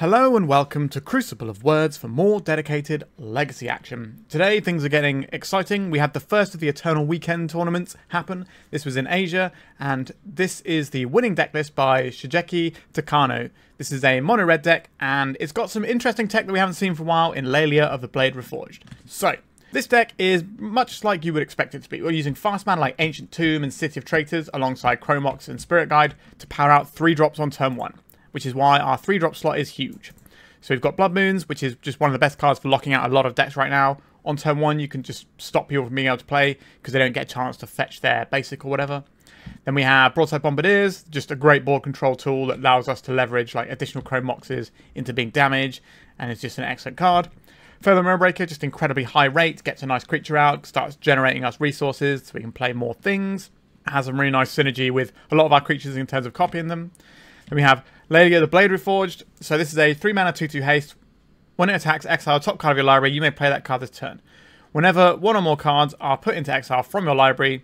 Hello and welcome to Crucible of Words for more dedicated legacy action. Today things are getting exciting. We had the first of the Eternal Weekend tournaments happen. This was in Asia, and this is the winning deck list by Shigeki Takano. This is a mono red deck, and it's got some interesting tech that we haven't seen for a while in Laelia of the Blade Reforged. So, this deck is much like you would expect it to be. We're using fast mana like Ancient Tomb and City of Traitors alongside Chrome Mox and Spirit Guide to power out 3 drops on turn 1. Which is why our 3-drop slot is huge. So we've got Blood Moons, which is just one of the best cards for locking out a lot of decks right now. On turn 1, you can just stop people from being able to play because they don't get a chance to fetch their basic or whatever. Then we have Broadside Bombardiers, just a great board control tool that allows us to leverage like additional Chrome Moxes into being damage, and it's just an excellent card. Further Mirror Breaker, just incredibly high rate, gets a nice creature out, starts generating us resources so we can play more things. It has some really nice synergy with a lot of our creatures in terms of copying them. Then we have Laelia the Blade Reforged. So this is a 3-mana 2/2 haste. When it attacks, exile top card of your library. You may play that card this turn. Whenever one or more cards are put into exile from your library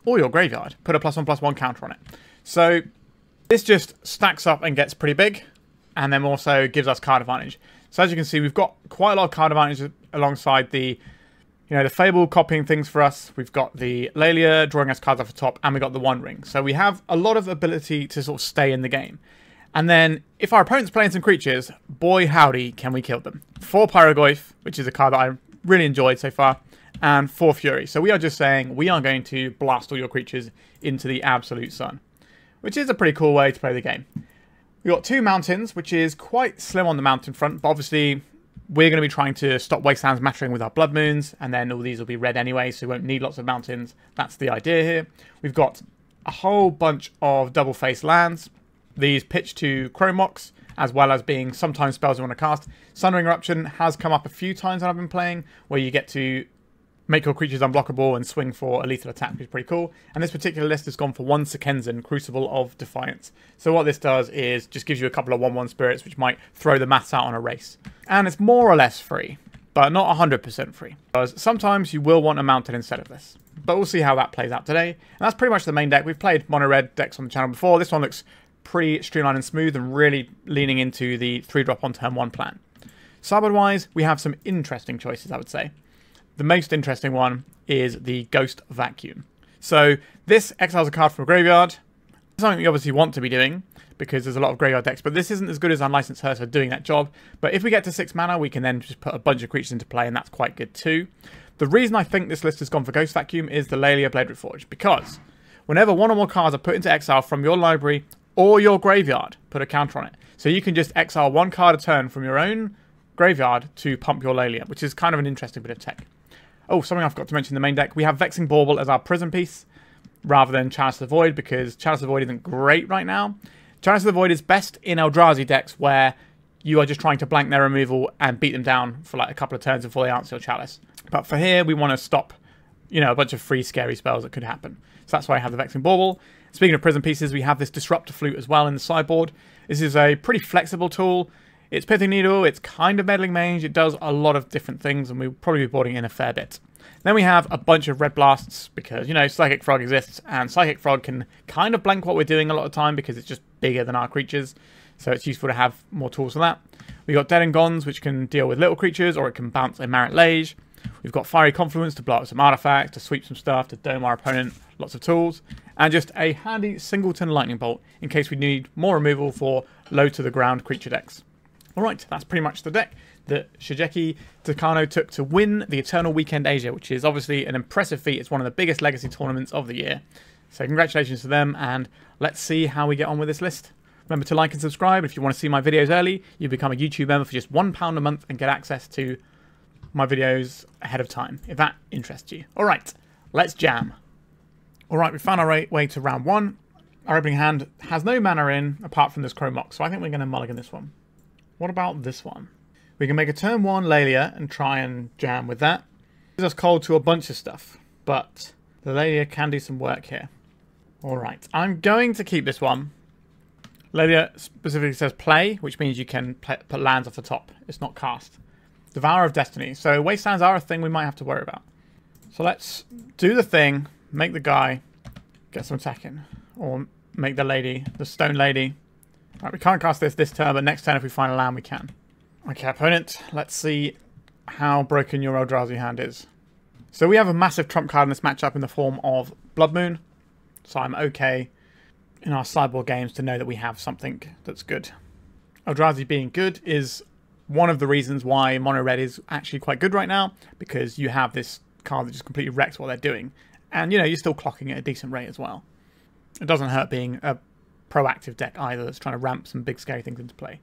or your graveyard, put a +1/+1 counter on it. So this just stacks up and gets pretty big, and then also gives us card advantage. So as you can see, we've got quite a lot of card advantage alongside the the Fable copying things for us. We've got the Laelia drawing us cards off the top, and we got the One Ring. So we have a lot of ability to sort of stay in the game. And then, if our opponent's playing some creatures, boy howdy, can we kill them. 4 Pyrogoyf, which is a card that I really enjoyed so far, and 4 Fury. So we are just saying we are going to blast all your creatures into the absolute sun, which is a pretty cool way to play the game. We've got 2 mountains, which is quite slim on the mountain front, but obviously we're going to be trying to stop Wastelands mattering with our Blood Moons, and then all these will be red anyway, so we won't need lots of mountains. That's the idea here. We've got a whole bunch of double-face lands. These pitch to Chrome Mox, as well as being sometimes spells you want to cast. Sundering Eruption has come up a few times when I've been playing, where you get to make your creatures unblockable and swing for a lethal attack, which is pretty cool. And this particular list has gone for 1 Sokenzan, Crucible of Defiance. So what this does is just gives you a couple of 1/1 spirits, which might throw the maths out on a race. And it's more or less free, but not 100% free. Because sometimes you will want a mountain instead of this. But we'll see how that plays out today. And that's pretty much the main deck. We've played mono-red decks on the channel before. This one looks pretty streamlined and smooth and really leaning into the 3-drop on turn 1 plan. Sideboard-wise, we have some interesting choices, I would say. The most interesting one is the Ghost Vacuum. So this exiles a card from a graveyard. Something you obviously want to be doing because there's a lot of graveyard decks, but this isn't as good as Unlicensed Hearse for doing that job. But if we get to 6 mana, we can then just put a bunch of creatures into play, and that's quite good too. The reason I think this list has gone for Ghost Vacuum is the Laelia Blade Reforged, because whenever one or more cards are put into exile from your library or your graveyard, put a counter on it. So you can just exile 1 card a turn from your own graveyard to pump your Laelia, which is kind of an interesting bit of tech. Oh, something I forgot to mention in the main deck. We have Vexing Bauble as our prison piece rather than Chalice of the Void, because Chalice of the Void isn't great right now. Chalice of the Void is best in Eldrazi decks where you are just trying to blank their removal and beat them down for like a couple of turns before they answer your Chalice. But for here, we want to stop, a bunch of free scary spells that could happen. So that's why I have the Vexing Bauble. Speaking of prison pieces, we have this Disruptor Flute as well in the sideboard. This is a pretty flexible tool. It's Pithing Needle, it's kind of Meddling Mage, it does a lot of different things, and we'll probably be boarding in a fair bit. Then we have a bunch of red blasts, because, Psychic Frog exists, and Psychic Frog can kind of blank what we're doing a lot of the time, because it's just bigger than our creatures, so it's useful to have more tools for that. We've got Dead and Gones, which can deal with little creatures, or it can bounce a Marit Lage. We've got Fiery Confluence to blow up some artifacts, to sweep some stuff, to dome our opponent, lots of tools. And just a handy singleton Lightning Bolt, in case we need more removal for low-to-the-ground creature decks. Alright, that's pretty much the deck that Shigeki Takano took to win the Eternal Weekend Asia, which is obviously an impressive feat. It's one of the biggest legacy tournaments of the year. So congratulations to them, and let's see how we get on with this list. Remember to like and subscribe. If you want to see my videos early, you become a YouTube member for just £1 a month and get access to my videos ahead of time, if that interests you. Alright, let's jam. Alright, we found our way to round 1. Our opening hand has no mana in, apart from this Chrome Mox, so I think we're going to mulligan this one. What about this one? We can make a turn 1 Laelia and try and jam with that. Gives us cold to a bunch of stuff, but the Laelia can do some work here. Alright, I'm going to keep this one. Laelia specifically says play, which means you can put lands off the top. It's not cast. Devourer of Destiny. So Wastelands are a thing we might have to worry about. So let's do the thing, make the guy get some attacking. Or make the lady, the Stone Lady, Right, we can't cast this turn, but next turn if we find a land, we can. Okay, opponent, let's see how broken your Eldrazi hand is. So we have a massive trump card in this matchup in the form of Blood Moon. So I'm okay in our sideboard games to know that we have something that's good. Eldrazi being good is one of the reasons why mono red is actually quite good right now, because you have this card that just completely wrecks what they're doing. And, you know, you're still clocking at a decent rate as well. It doesn't hurt being a proactive deck either that's trying to ramp some big scary things into play.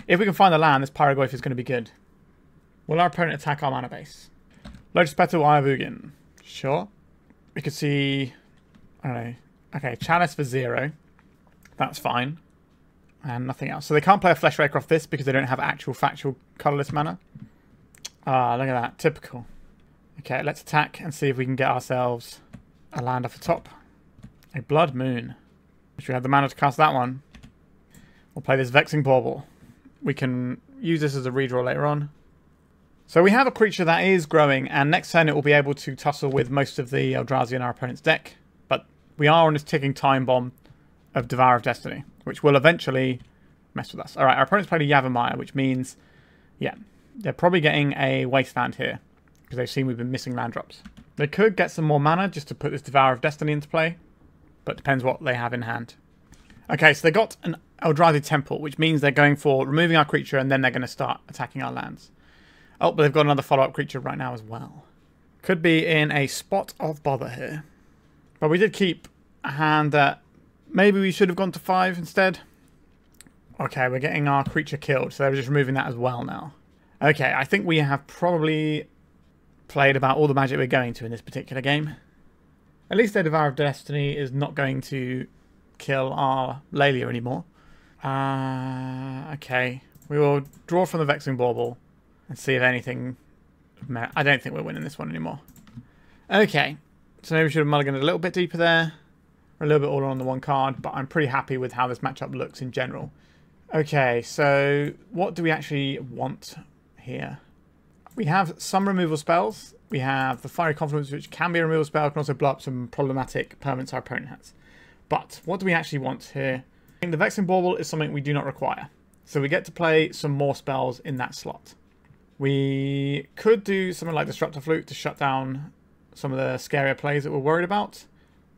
If we can find the land, this Pyrogoyf is going to be good. Will our opponent attack our mana base? Lotus Petal, Eye of Ugin. Sure. We could see... I don't know. Okay, Chalice for 0. That's fine. And nothing else. So they can't play a Fleshraker off this because they don't have actual factual colourless mana. Ah, look at that. Typical. Okay, let's attack and see if we can get ourselves a land off the top. A Blood Moon. Should we have the mana to cast that one? We'll play this Vexing Bauble. We can use this as a redraw later on. So we have a creature that is growing, and next turn it will be able to tussle with most of the Eldrazi in our opponent's deck. But we are on this ticking time bomb of Devourer of Destiny, which will eventually mess with us. Alright, our opponent's played a Yavimaya, which means, yeah, they're probably getting a Wasteland here, because they've seen we've been missing land drops. They could get some more mana just to put this Devourer of Destiny into play, but depends what they have in hand. Okay, so they got an Eldrazi Temple, which means they're going for removing our creature and then they're going to start attacking our lands. Oh, but they've got another follow-up creature right now as well. Could be in a spot of bother here. But we did keep a hand that maybe we should have gone to 5 instead. Okay, we're getting our creature killed, so they're just removing that as well now. Okay, I think we have probably played about all the magic we're going to in this particular game. At least their Devourer of Destiny is not going to kill our Laelia anymore. Okay, we will draw from the Vexing Bauble and see if anything... I don't think we're winning this one anymore. Okay, so maybe we should have mulliganed a little bit deeper there. We're a little bit all on the one card, but I'm pretty happy with how this matchup looks in general. Okay, so what do we actually want here? We have some removal spells. We have the Fiery Confluence, which can be a removal spell, can also blow up some problematic permanents our opponent has. But what do we actually want here? I think the Vexing Bauble is something we do not require. So we get to play some more spells in that slot. We could do something like Disruptor Flute to shut down some of the scarier plays that we're worried about.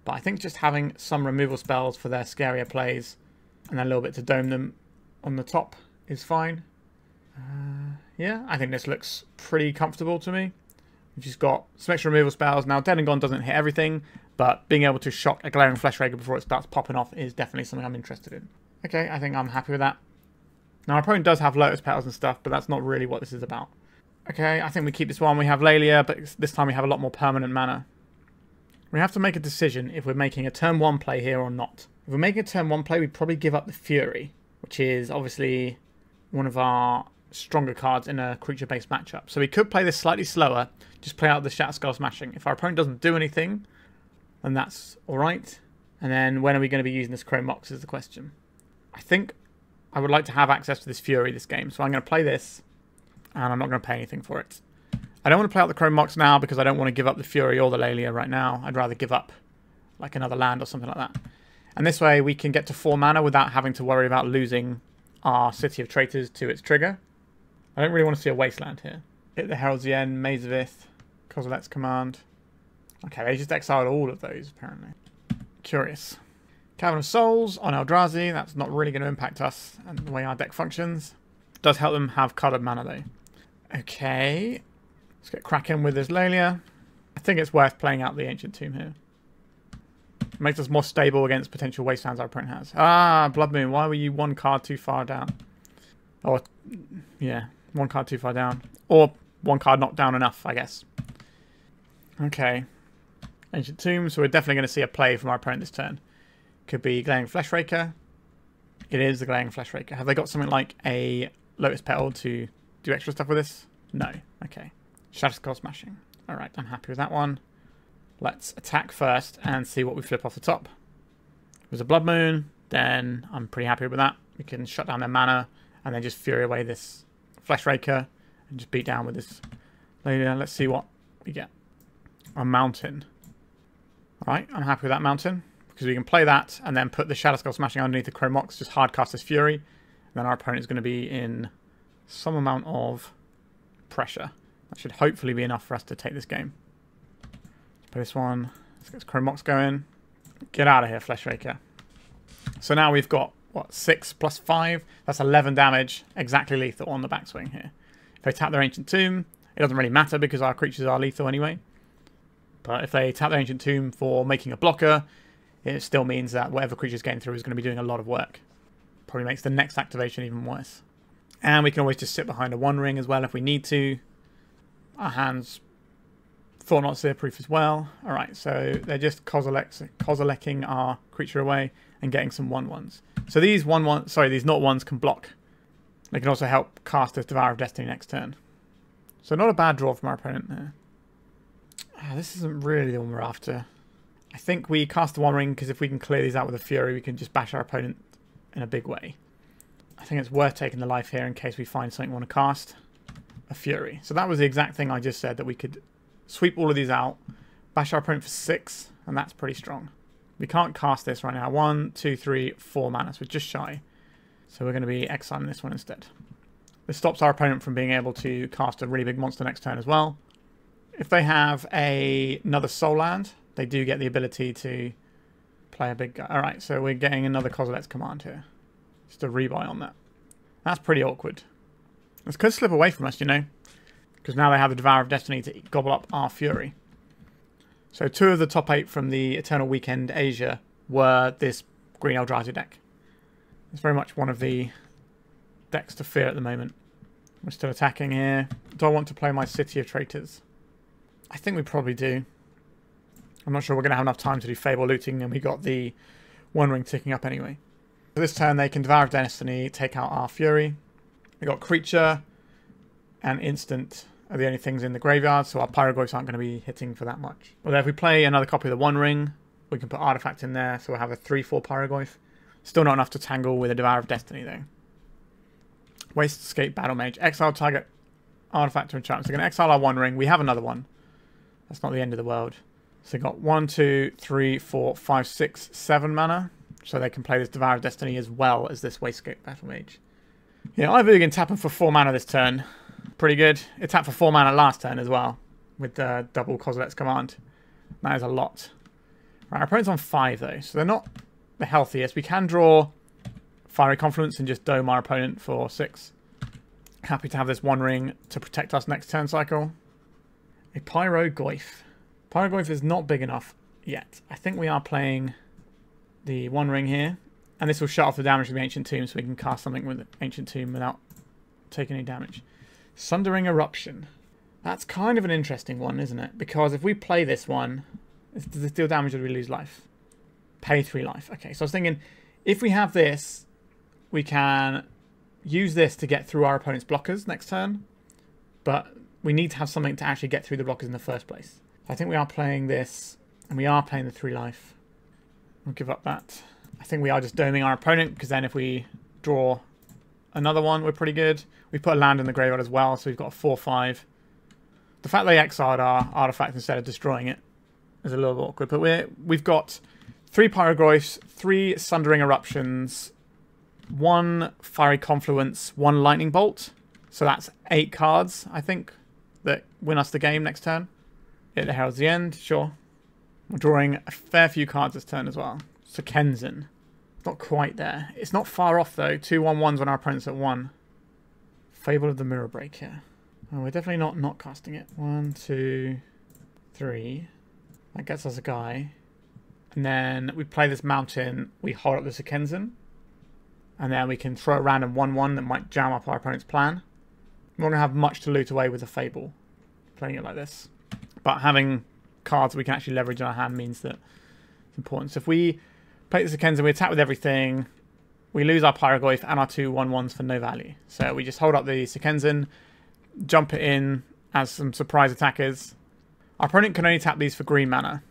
But I think just having some removal spells for their scarier plays and then a little bit to dome them on the top is fine. Yeah, I think this looks pretty comfortable to me. We've just got some extra removal spells. Now, Dead and Gone doesn't hit everything, but being able to shock a Glaring Fleshraker before it starts popping off is definitely something I'm interested in. Okay, I think I'm happy with that. Now, our opponent does have Lotus Petals and stuff, but that's not really what this is about. Okay, I think we keep this one. We have Laelia, but this time we have a lot more permanent mana. We have to make a decision if we're making a turn 1 play here or not. If we're making a turn 1 play, we'd probably give up the Fury, which is obviously one of our stronger cards in a creature-based matchup. So we could play this slightly slower, just play out the Shatterskull Smashing. If our opponent doesn't do anything, then that's alright. And then when are we going to be using this Chrome Mox is the question. I think I would like to have access to this Fury this game, so I'm going to play this, and I'm not going to pay anything for it. I don't want to play out the Chrome Mox now because I don't want to give up the Fury or the Laelia right now. I'd rather give up like another land or something like that. And this way we can get to 4 mana without having to worry about losing our City of Traitors to its trigger. I don't really want to see a Wasteland here. Hit the Herald's the End, Maze of Ith, Kozilek's Command. Okay, they just exiled all of those, apparently. Curious. Cavern of Souls on Eldrazi. That's not really going to impact us and the way our deck functions. It does help them have coloured mana, though. Okay. Let's get cracking with this Laelia. I think it's worth playing out the Ancient Tomb here. It makes us more stable against potential Wastelands our opponent has. Ah, Blood Moon. Why were you 1 card too far down? Or, yeah, 1 card too far down. Or 1 card not down enough, I guess. Okay. Ancient Tomb. So we're definitely going to see a play from our opponent this turn. Could be Glaring Fleshraker. It is the Glaring Fleshraker. Have they got something like a Lotus Petal to do extra stuff with this? No. Okay. Shatterskull Smashing. Alright, I'm happy with that one. Let's attack first and see what we flip off the top. If it was a Blood Moon, then I'm pretty happy with that. We can shut down their mana and then just Fury away this Fleshraker and just beat down with this Laelia. Let's see what we get. A Mountain. Alright, I'm happy with that Mountain. because we can play that and then put the Shatterskull Smashing underneath the Chrome Mox, just hard cast this Fury, and then our opponent is going to be in some amount of pressure. That should hopefully be enough for us to take this game. Let's play this one. Let's get this Chrome Mox going. Get out of here, Fleshraker. So now we've got, what, 6 plus 5? That's 11 damage, exactly lethal on the backswing here. If they tap their Ancient Tomb, it doesn't really matter because our creatures are lethal anyway. But if they tap their Ancient Tomb for making a blocker, it still means that whatever creature's getting through is going to be doing a lot of work. Probably makes the next activation even worse. And we can always just sit behind a One Ring as well if we need to. Our hands Thought Not Seer Proof as well. Alright, so they're just Kozilekking our creature away and getting some 1/1s. So these 1/1, sorry, these 0/1s can block. They can also help cast this Devourer of Destiny next turn. So not a bad draw from our opponent there. This isn't really the one we're after. I think we cast the One Ring because if we can clear these out with a Fury, we can just bash our opponent in a big way. I think it's worth taking the life here in case we find something we want to cast. A Fury. So that was the exact thing I just said, that we could sweep all of these out, bash our opponent for 6, and that's pretty strong. We can't cast this right now. 1, 2, 3, 4 mana, so we're just shy. So we're going to be exiling this one instead. This stops our opponent from being able to cast a really big monster next turn as well. If they have another Soul Land, they do get the ability to play a big guy. Alright, so we're getting another Kozilek's Command here. Just a rebuy on that. That's pretty awkward. This could slip away from us, you know. Because now they have the Devourer of Destiny to gobble up our Fury. So 2 of the top 8 from the Eternal Weekend Asia were this Green Eldrazi deck. It's very much one of the decks to fear at the moment. We're still attacking here. Do I want to play my City of Traitors? I think we probably do. I'm not sure we're going to have enough time to do Fable looting, and we got the One Ring ticking up anyway. So this turn they can Devourer of Destiny, take out our Fury. We got Creature and Instant are the only things in the graveyard, so our Pyrogoyfs aren't going to be hitting for that much. Although if we play another copy of the One Ring, we can put Artifact in there, so we'll have a 3/4 Pyrogoyf. Still not enough to tangle with a Devourer of Destiny though. Wastegate Battle Mage. Exile target Artifact or enchantment. So we're going to exile our One Ring. We have another one. That's not the end of the world. So we've got 1, 2, 3, 4, 5, 6, 7 mana. So they can play this Devourer of Destiny as well as this Wastegate Battle Mage. Yeah, Ivorian tapping for 4 mana this turn. Pretty good. It tapped for 4 mana last turn as well, with the double Kozilek's Command. That is a lot. Right, our opponent's on 5 though, so they're not the healthiest. We can draw Fiery Confluence and just dome our opponent for 6. Happy to have this One Ring to protect us next turn cycle. A Pyrogoyf. Pyrogoyf is not big enough yet. I think we are playing the One Ring here, and this will shut off the damage from the Ancient Tomb so we can cast something with the Ancient Tomb without taking any damage. Sundering Eruption. That's kind of an interesting one, isn't it? Because if we play this one, does it deal damage or do we lose life? Pay 3 life. Okay, so I was thinking, if we have this, we can use this to get through our opponent's blockers next turn, but we need to have something to actually get through the blockers in the first place. I think we are playing this, and we are playing the 3 life. I'll give up that. I think we are just doming our opponent, because then if we draw another one, we're pretty good. We put a land in the graveyard as well, so we've got a 4/5. The fact they exiled our artifact instead of destroying it is a little bit awkward, but we've got 3 Pyrogoyfs, 3 Sundering Eruptions, 1 Fiery Confluence, 1 Lightning Bolt. So that's 8 cards, I think, that win us the game next turn. It heralds the end, sure. We're drawing a fair few cards this turn as well. Sokenzan. Not quite there. It's not far off though. 2 1/1s when our opponent's at 1. Fable of the Mirror Break here. Oh, we're definitely not casting it. 1, 2, 3. That gets us a guy. And then we play this mountain. We hold up the Sokenzan. And then we can throw a random 1/1 that might jam up our opponent's plan. We're not going to have much to loot away with the Fable. Playing it like this. But having cards that we can actually leverage in our hand means that it's important. So if we play the Sokenzan, we attack with everything. We lose our Pyrogoyf and our 2 1/1s for no value. So we just hold up the Sokenzan, jump it in as some surprise attackers. Our opponent can only tap these for green mana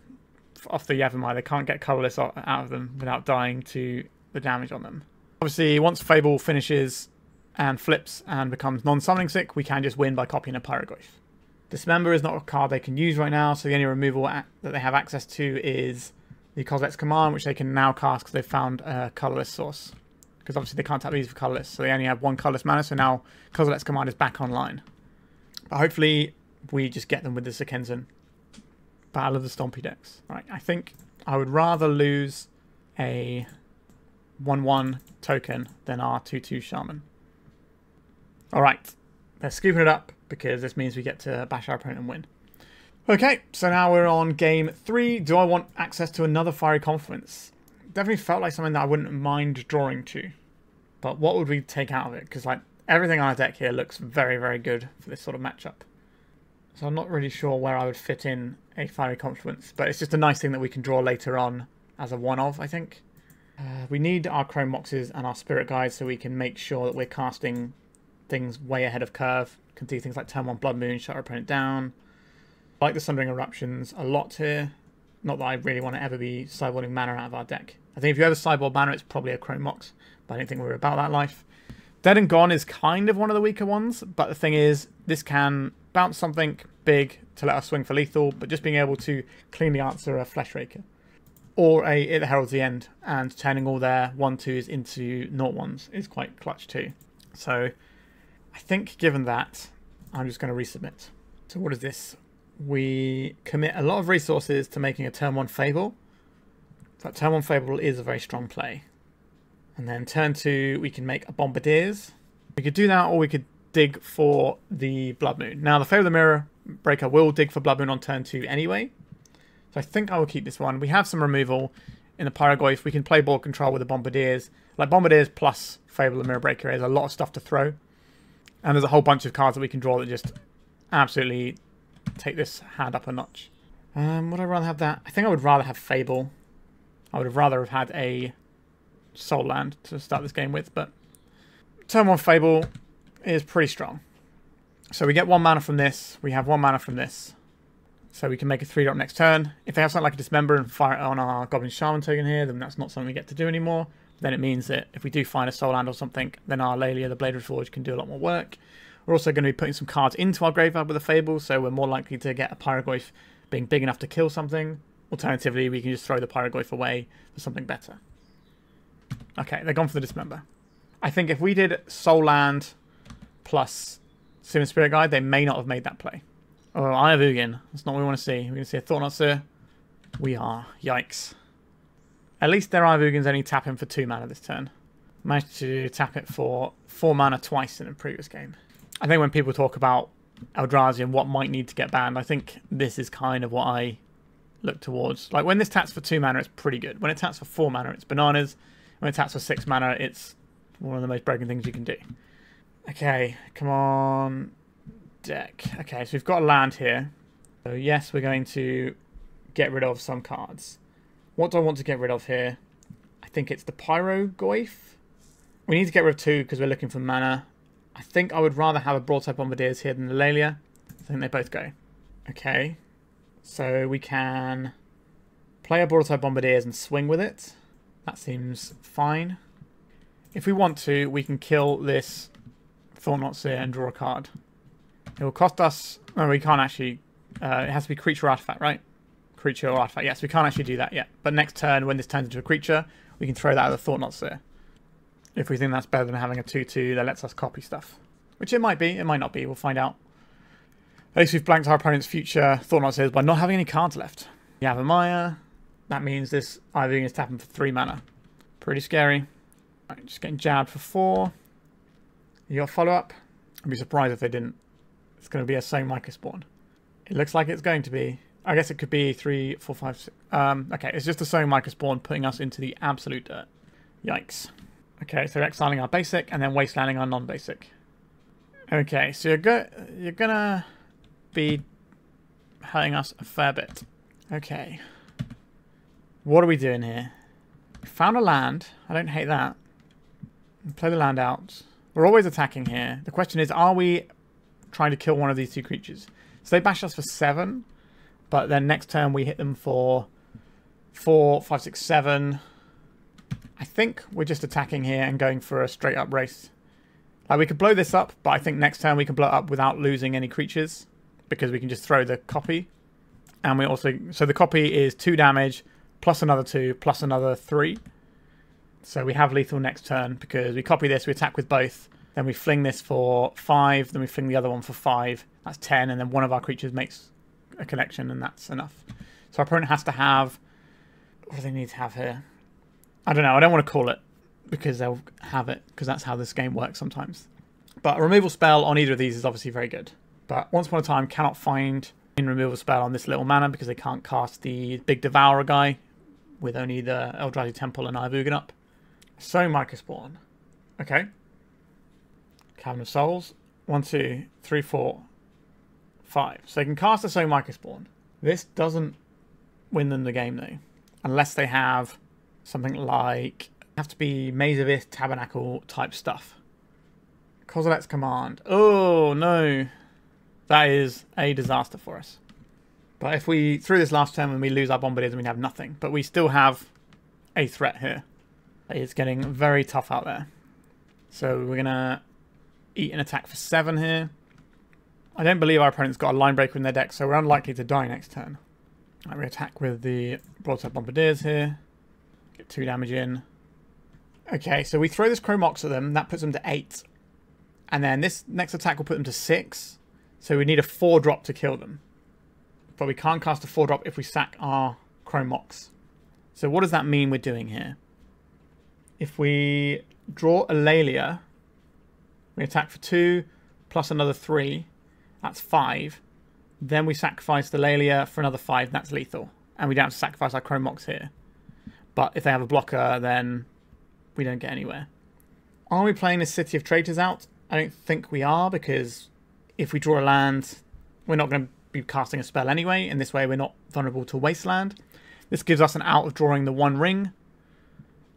off the Yavimai. They can't get colourless out of them without dying to the damage on them. Obviously, once Fable finishes and flips and becomes non-summoning sick, we can just win by copying a Pyrogoyf. Dismember is not a card they can use right now, so the only removal that they have access to is the Kozilek's Command, which they can now cast because they've found a colourless source. Because obviously they can't tap these for colourless, so they only have one colourless mana, so now Kozilek's Command is back online. But hopefully we just get them with the Sokenzan. Battle of the Stompy decks. Right, I think I would rather lose a 1/1 token than our 2/2 Shaman. Alright, they're scooping it up because this means we get to bash our opponent and win. Okay, so now we're on game 3. Do I want access to another Fiery Confluence? Definitely felt like something that I wouldn't mind drawing to. But what would we take out of it? Because like everything on our deck here looks very, very good for this sort of matchup. So I'm not really sure where I would fit in a Fiery Confluence. But it's just a nice thing that we can draw later on as a one-of, I think. We need our Chrome Moxes and our Spirit Guides so we can make sure that we're casting things way ahead of curve. Can do things like turn 1 Blood Moon, shut our opponent down. I like the Sundering Eruptions a lot here. Not that I really want to ever be sideboarding mana out of our deck. I think if you ever sideboard mana, it's probably a Chrome Mox. But I don't think we're about that life. Dead and Gone is kind of one of the weaker ones. But the thing is, this can bounce something big to let us swing for lethal. But just being able to cleanly answer a Flesh Raker. Or a It Heralds the End. And turning all their 1/2s into 0/1s is quite clutch too. So I think given that, I'm just going to resubmit. So what is this? We commit a lot of resources to making a turn 1 Fable. That turn 1 Fable is a very strong play. And then turn 2, we can make a Bombardiers. We could do that, or we could dig for the Blood Moon. Now, the Fable of the Mirror Breaker will dig for Blood Moon on turn 2 anyway. So I think I will keep this one. We have some removal in the Pyrogoyf. We can play board control with the Bombardiers. Like Bombardiers plus Fable of the Mirror Breaker is a lot of stuff to throw. And there's a whole bunch of cards that we can draw that just absolutely take this hand up a notch. Would I rather have that? I think I would rather have Fable. I would have rather have had a Soul Land to start this game with, but turn 1 Fable is pretty strong. So we get 1 mana from this. We have 1 mana from this. So we can make a 3-drop next turn. If they have something like a Dismember and fire it on our Goblin Shaman token here, then that's not something we get to do anymore. Then it means that if we do find a Soul Land or something, then our Laelia, the Blade Reforged, can do a lot more work. We're also going to be putting some cards into our graveyard with a Fable, so we're more likely to get a Pyrogoyf being big enough to kill something. Alternatively, we can just throw the Pyrogoyf away for something better. Okay, they're gone for the Dismember. I think if we did Soul Land plus Simian Spirit Guide, they may not have made that play. Oh, Eye of Ugin. That's not what we want to see. We're going to see a Thought-Knot Seer. We are. Yikes. At least their Eye of Ugin's only tapping for 2 mana this turn. Managed to tap it for 4 mana twice in a previous game. I think when people talk about Eldrazi and what might need to get banned, I think this is kind of what I look towards. Like when this taps for 2 mana, it's pretty good. When it taps for 4 mana, it's bananas. When it taps for 6 mana, it's one of the most broken things you can do. Okay, come on, deck. Okay, so we've got a land here. So yes, we're going to get rid of some cards. What do I want to get rid of here? I think it's the Pyrogoyf. We need to get rid of 2 because we're looking for mana. I think I would rather have a Broadside Bombardiers here than the Laelia. I think they both go. Okay. So we can play a Broadside Bombardiers and swing with it. That seems fine. If we want to, we can kill this Thought-Knot Seer and draw a card. It will cost us... No, we can't actually... it has to be creature or artifact, right? Creature or artifact. Yes, we can't actually do that yet. But next turn, when this turns into a creature, we can throw that at the Thought-Knot Seer. If we think that's better than having a 2/2 that lets us copy stuff. Which it might be, it might not be, we'll find out. At least we've blanked our opponent's future Thought-Knot Seers by not having any cards left. You have a Maya. That means this Eye is tapping for 3 mana. Pretty scary. Right, just getting jabbed for 4. You got follow-up? I'd be surprised if they didn't. It's going to be a Same Micro Spawn. It looks like it's going to be. I guess it could be 3, 4, 5, 6. Okay, it's just a Same Micro Spawn putting us into the absolute dirt. Yikes. Okay, so exiling our basic and then wastelanding our non-basic. Okay, so you're gonna be hurting us a fair bit. Okay. What are we doing here? We found a land. I don't hate that. Play the land out. We're always attacking here. The question is, are we trying to kill one of these 2 creatures? So they bash us for 7, but then next turn we hit them for 4, 5, 6, 7. I think we're just attacking here and going for a straight up race. Like we could blow this up, but I think next turn we can blow it up without losing any creatures because we can just throw the copy. And we also, so the copy is 2 damage plus another 2, plus another 3. So we have lethal next turn because we copy this, we attack with both, then we fling this for 5, then we fling the other one for 5. That's 10, and then one of our creatures makes a connection, and that's enough. So our opponent has to have... What do they need to have here? I don't know. I don't want to call it because they'll have it, because that's how this game works sometimes. But a removal spell on either of these is obviously very good. But Once Upon a Time cannot find a removal spell on this little mana because they can't cast the big Devourer guy with only the Eldrazi Temple and Ivugan up. So Microspawn. Okay. Cavern of Souls. 1, 2, 3, 4, 5. So they can cast a So Microspawn. This doesn't win them the game though. Unless they have something like... Have to be Maze of Ith, Tabernacle type stuff. Kozilek's Command. Oh no. That is a disaster for us. But if we threw this last turn and we lose our Bombardiers, we'd have nothing. But we still have a threat here. It's getting very tough out there. So we're going to eat an attack for 7 here. I don't believe our opponent's got a line breaker in their deck, so we're unlikely to die next turn. Right, we attack with the Broadside Bombardiers here. Get 2 damage in. Okay, so we throw this Chrome Mox at them. That puts them to 8. And then this next attack will put them to 6. So we need a 4-drop to kill them. But we can't cast a 4-drop if we sack our Chrome Mox. So what does that mean we're doing here? If we draw a Laelia, we attack for 2 plus another 3. That's 5. Then we sacrifice the Laelia for another 5. That's lethal. And we don't have to sacrifice our Chrome Mox here. But if they have a blocker, then we don't get anywhere. Are we playing the City of Traitors out? I don't think we are, because if we draw a land, we're not going to be casting a spell anyway. In this way, we're not vulnerable to Wasteland. This gives us an out of drawing the 1 ring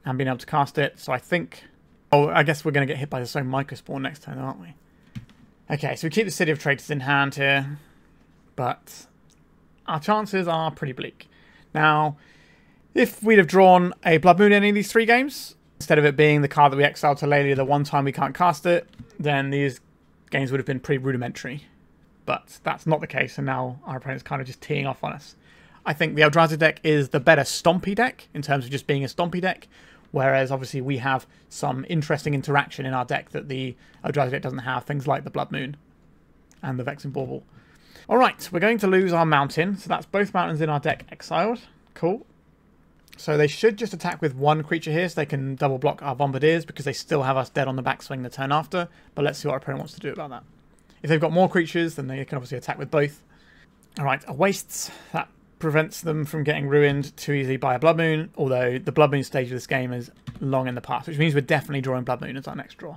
and being able to cast it. So I think... Oh, I guess we're going to get hit by the same Microspawn next turn, aren't we? Okay, so we keep the City of Traitors in hand here. But our chances are pretty bleak. Now, if we'd have drawn a Blood Moon in any of these 3 games, instead of it being the card that we exiled to Laelia the one time we can't cast it, then these games would have been pretty rudimentary. But that's not the case, and now our opponent's kind of just teeing off on us. I think the Eldrazi deck is the better stompy deck in terms of just being a stompy deck, whereas obviously we have some interesting interaction in our deck that the Eldrazi deck doesn't have, things like the Blood Moon and the Vexing Bauble. Alright, we're going to lose our mountain, so that's both mountains in our deck exiled. Cool. So they should just attack with 1 creature here, so they can double block our Bombardiers, because they still have us dead on the backswing the turn after. But let's see what our opponent wants to do about that. If they've got more creatures, then they can obviously attack with both. Alright, a Wastes. That prevents them from getting ruined too easily by a Blood Moon, although the Blood Moon stage of this game is long in the past, which means we're definitely drawing Blood Moon as our next draw.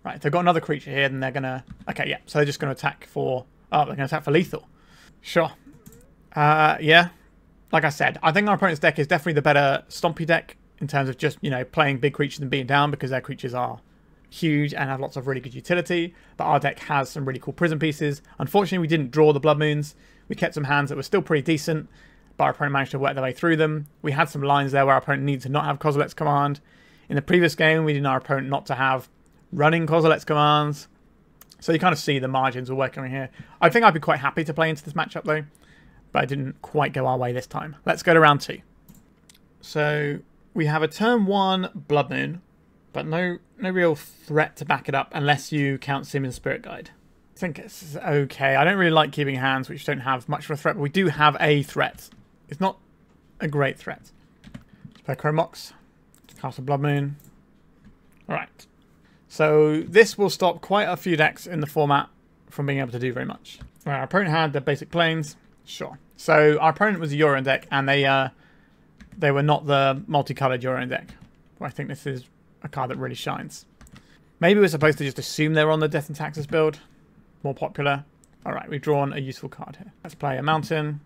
Right, if they've got another creature here, then they're going to... Okay, yeah, so they're just going to attack for... Oh, they're going to attack for lethal. Sure. Yeah. Like I said, I think our opponent's deck is definitely the better stompy deck in terms of just, you know, playing big creatures and beating down, because their creatures are huge and have lots of really good utility. But our deck has some really cool prison pieces. Unfortunately, we didn't draw the Blood Moons. We kept some hands that were still pretty decent, but our opponent managed to work their way through them. We had some lines there where our opponent needed to not have Kozilek's Command. In the previous game, we didn't our opponent not to have running Kozilek's Commands. So you kind of see the margins we're working on here. I think I'd be quite happy to play into this matchup though, but it didn't quite go our way this time. Let's go to round 2. So we have a turn 1 Blood Moon, but no real threat to back it up unless you count Simian Spirit Guide. I think it's okay. I don't really like keeping hands which don't have much of a threat, but we do have a threat. It's not a great threat. Let's play Chrome Mox, cast a Blood Moon. Alright. So this will stop quite a few decks in the format from being able to do very much. Right, our opponent had the basic planes. Sure. So our opponent was a Euron deck, and they were not the multicolored Euron deck. Well, I think this is a card that really shines. Maybe we're supposed to just assume they're on the Death and Taxes build. More popular. Alright, we've drawn a useful card here. Let's play a mountain.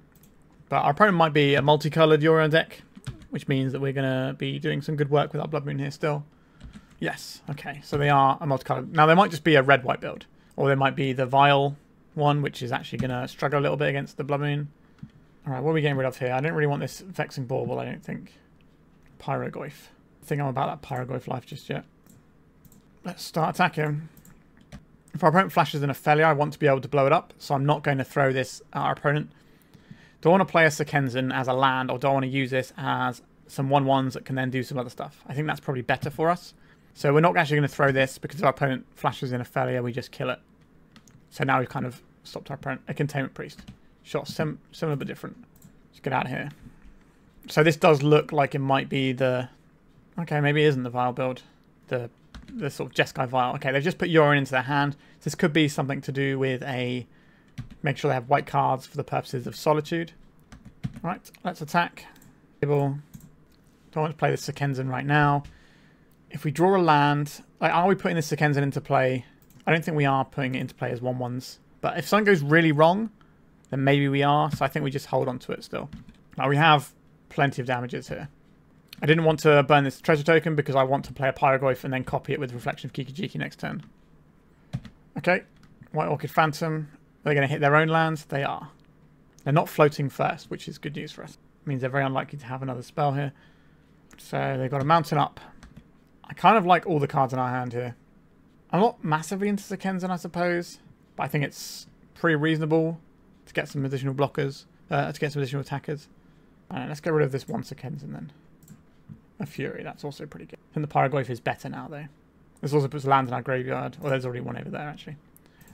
But our opponent might be a multicolored Euron deck, which means that we're going to be doing some good work with our Blood Moon here still. Yes, okay, so they are a multicolored. Now, they might just be a red-white build, or they might be the Vile one, which is actually going to struggle a little bit against the Blood Moon. All right, what are we getting rid of here? I don't really want this Vexing Bauble, I don't think. Pyrogoyf. I think I'm about that Pyrogoyf life just yet. Let's start attacking. If our opponent flashes in a failure, I want to be able to blow it up, so I'm not going to throw this at our opponent. Do I want to play a Sokenzan as a land, or do I want to use this as some 1/1s that can then do some other stuff? I think that's probably better for us. So we're not actually going to throw this, because if our opponent flashes in a failure, we just kill it. So now we've kind of stopped our opponent. A Containment Priest. Sure, similar but different. Let's get out of here. So this does look like it might be the... Okay, maybe it isn't the Vial build. The sort of Jeskai Vial. Okay, they've just put Yorin into their hand. This could be something to do with a... Make sure they have white cards for the purposes of Solitude. Right, let's attack. Don't want to play the Sokenzan right now. If we draw a land... Like, are we putting the Sokenzan into play? I don't think we are putting it into play as 1/1s. But if something goes really wrong, then maybe we are. So I think we just hold on to it still. Now we have plenty of damages here. I didn't want to burn this treasure token because I want to play a Pyrogoyf and then copy it with Reflection of Kikijiki next turn. Okay, White Orchid Phantom. Are they going to hit their own lands? They are. They're not floating first, which is good news for us. It means they're very unlikely to have another spell here. So they've got a Mountain Up. I kind of like all the cards in our hand here. I'm not massively into Sokenzan, I suppose, but I think it's pretty reasonable to get some additional blockers, to get some additional attackers. Let's get rid of this one Sokenzan then. A Fury, that's also pretty good. I think the Pyrogoyf is better now, though. This also puts land in our graveyard. Well, there's already one over there, actually.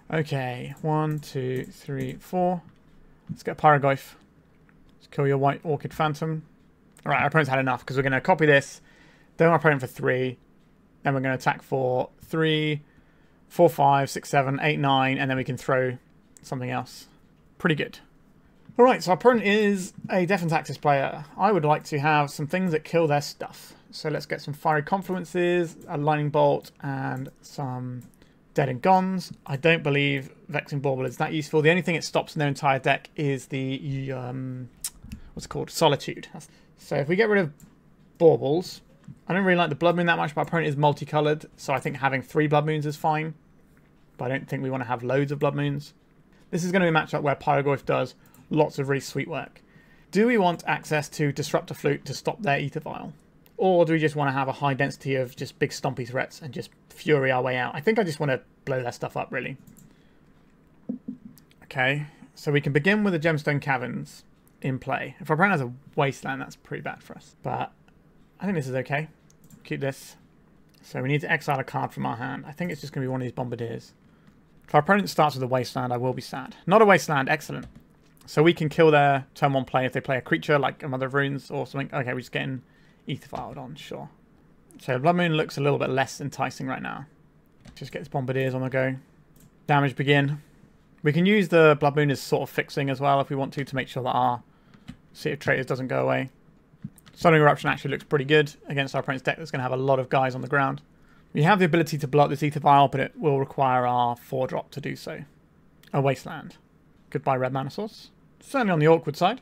Okay, 1, 2, 3, 4. Let's get a Pyrogoyf. Let's kill your White Orchid Phantom. Alright, our opponent's had enough, because we're going to copy this. Then our opponent for 3. Then we're going to attack for 3, 4, 5, 6, 7, 8, 9, and then we can throw something else. Pretty good. Alright, so our opponent is a Defense Axis player. I would like to have some things that kill their stuff. So let's get some Fiery Confluences, a Lightning Bolt, and some Dead and Gones. I don't believe Vexing Bauble is that useful. The only thing it stops in their entire deck is the, what's it called? Solitude. So if we get rid of Baubles, I don't really like the Blood Moon that much, but our opponent is multicolored, so I think having 3 Blood Moons is fine. But I don't think we want to have loads of Blood Moons. This is going to be a matchup where Pyrogoyf does lots of really sweet work. Do we want access to Disruptor Flute to stop their Ether Vial? Or do we just want to have a high density of just big stompy threats and just Fury our way out? I think I just want to blow their stuff up, really. Okay, so we can begin with the Gemstone Caverns in play. If our opponent has a Wasteland, that's pretty bad for us. But I think this is okay. Keep this. So we need to exile a card from our hand. I think it's just going to be one of these Bombardiers. If our opponent starts with a Wasteland, I will be sad. Not a Wasteland, excellent. So we can kill their turn 1 play if they play a creature like a Mother of Runes or something. Okay, we're just getting Ether Vialed on, sure. So Blood Moon looks a little bit less enticing right now. Just get this Bombardiers on the go. Damage begin. We can use the Blood Moon as sort of fixing as well if we want to make sure that our City of Traitors doesn't go away. Sundering Eruption actually looks pretty good against our opponent's deck that's going to have a lot of guys on the ground. We have the ability to block this Ether Vial, but it will require our 4-drop to do so. A Wasteland. Goodbye Red Mana Source. Certainly on the awkward side.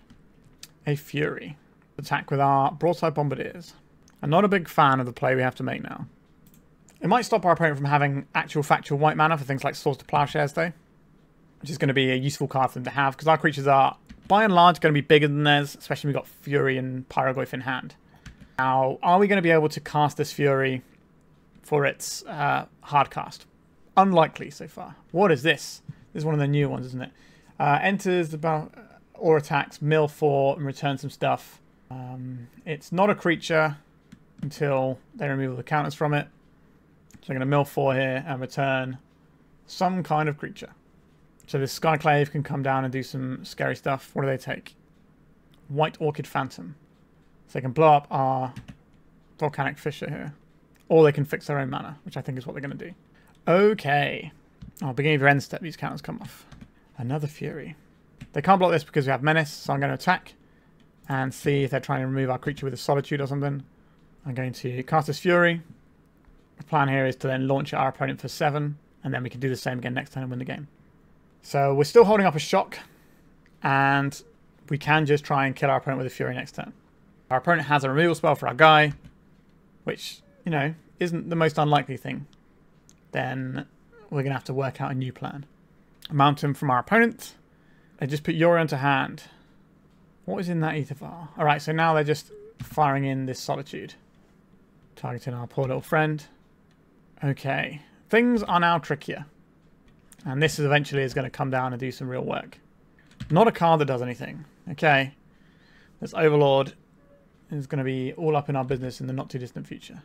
A Fury. Attack with our Broadside Bombardiers. I'm not a big fan of the play we have to make now. It might stop our opponent from having actual factual white mana for things like Swords to Plowshares though. Which is going to be a useful card for them to have, because our creatures are, by and large, going to be bigger than theirs, especially when we've got Fury and Pyrogoyf in hand. Now, are we going to be able to cast this Fury for its hard cast? Unlikely so far. What is this? This is one of the new ones, isn't it? Enters the or attacks, mill 4, and return some stuff. It's not a creature until they remove all the counters from it. So I'm going to mill 4 here and return some kind of creature. So this Skyclave can come down and do some scary stuff. What do they take? White Orchid Phantom. So they can blow up our Volcanic Fissure here. Or they can fix their own mana, which I think is what they're going to do. Okay. Beginning of your end step, these counters come off. Another Fury. They can't block this because we have Menace, so I'm going to attack and see if they're trying to remove our creature with a Solitude or something. I'm going to cast this Fury. The plan here is to then launch at our opponent for 7, and then we can do the same again next turn and win the game. So we're still holding up a shock, and we can just try and kill our opponent with a Fury next turn. Our opponent has a removal spell for our guy, which, you know, isn't the most unlikely thing. Then we're going to have to work out a new plan. A Mountain from our opponent. They just put Yorin to hand. What is in that Ether Vial? Alright, so now they're just firing in this Solitude. Targeting our poor little friend. Okay. Things are now trickier. And this is eventually going to come down and do some real work. Not a card that does anything. Okay. This Overlord is going to be all up in our business in the not too distant future.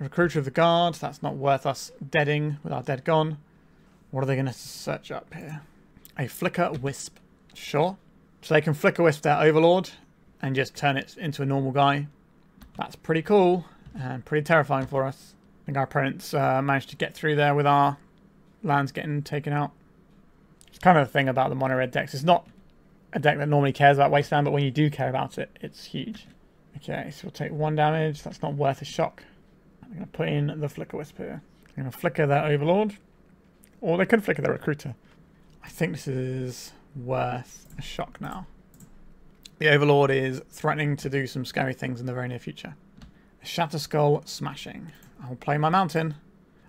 A Recruiter of the Guard, that's not worth us deading with our dead gone. What are they going to search up here? A Flicker Wisp. Sure. So they can Flicker Wisp their Overlord and just turn it into a normal guy. That's pretty cool and pretty terrifying for us. I think our opponents managed to get through there with our lands getting taken out. It's kind of the thing about the mono red decks. It's not a deck that normally cares about wasteland, but when you do care about it, it's huge. Okay, so we'll take 1 damage. That's not worth a shock. I'm going to put in the Flicker Wisp here. I'm going to flicker their Overlord. Or they could flicker their Recruiter. I think this is worth a shock now. The Overlord is threatening to do some scary things in the very near future. A Shatterskull Smashing. I'll play my Mountain.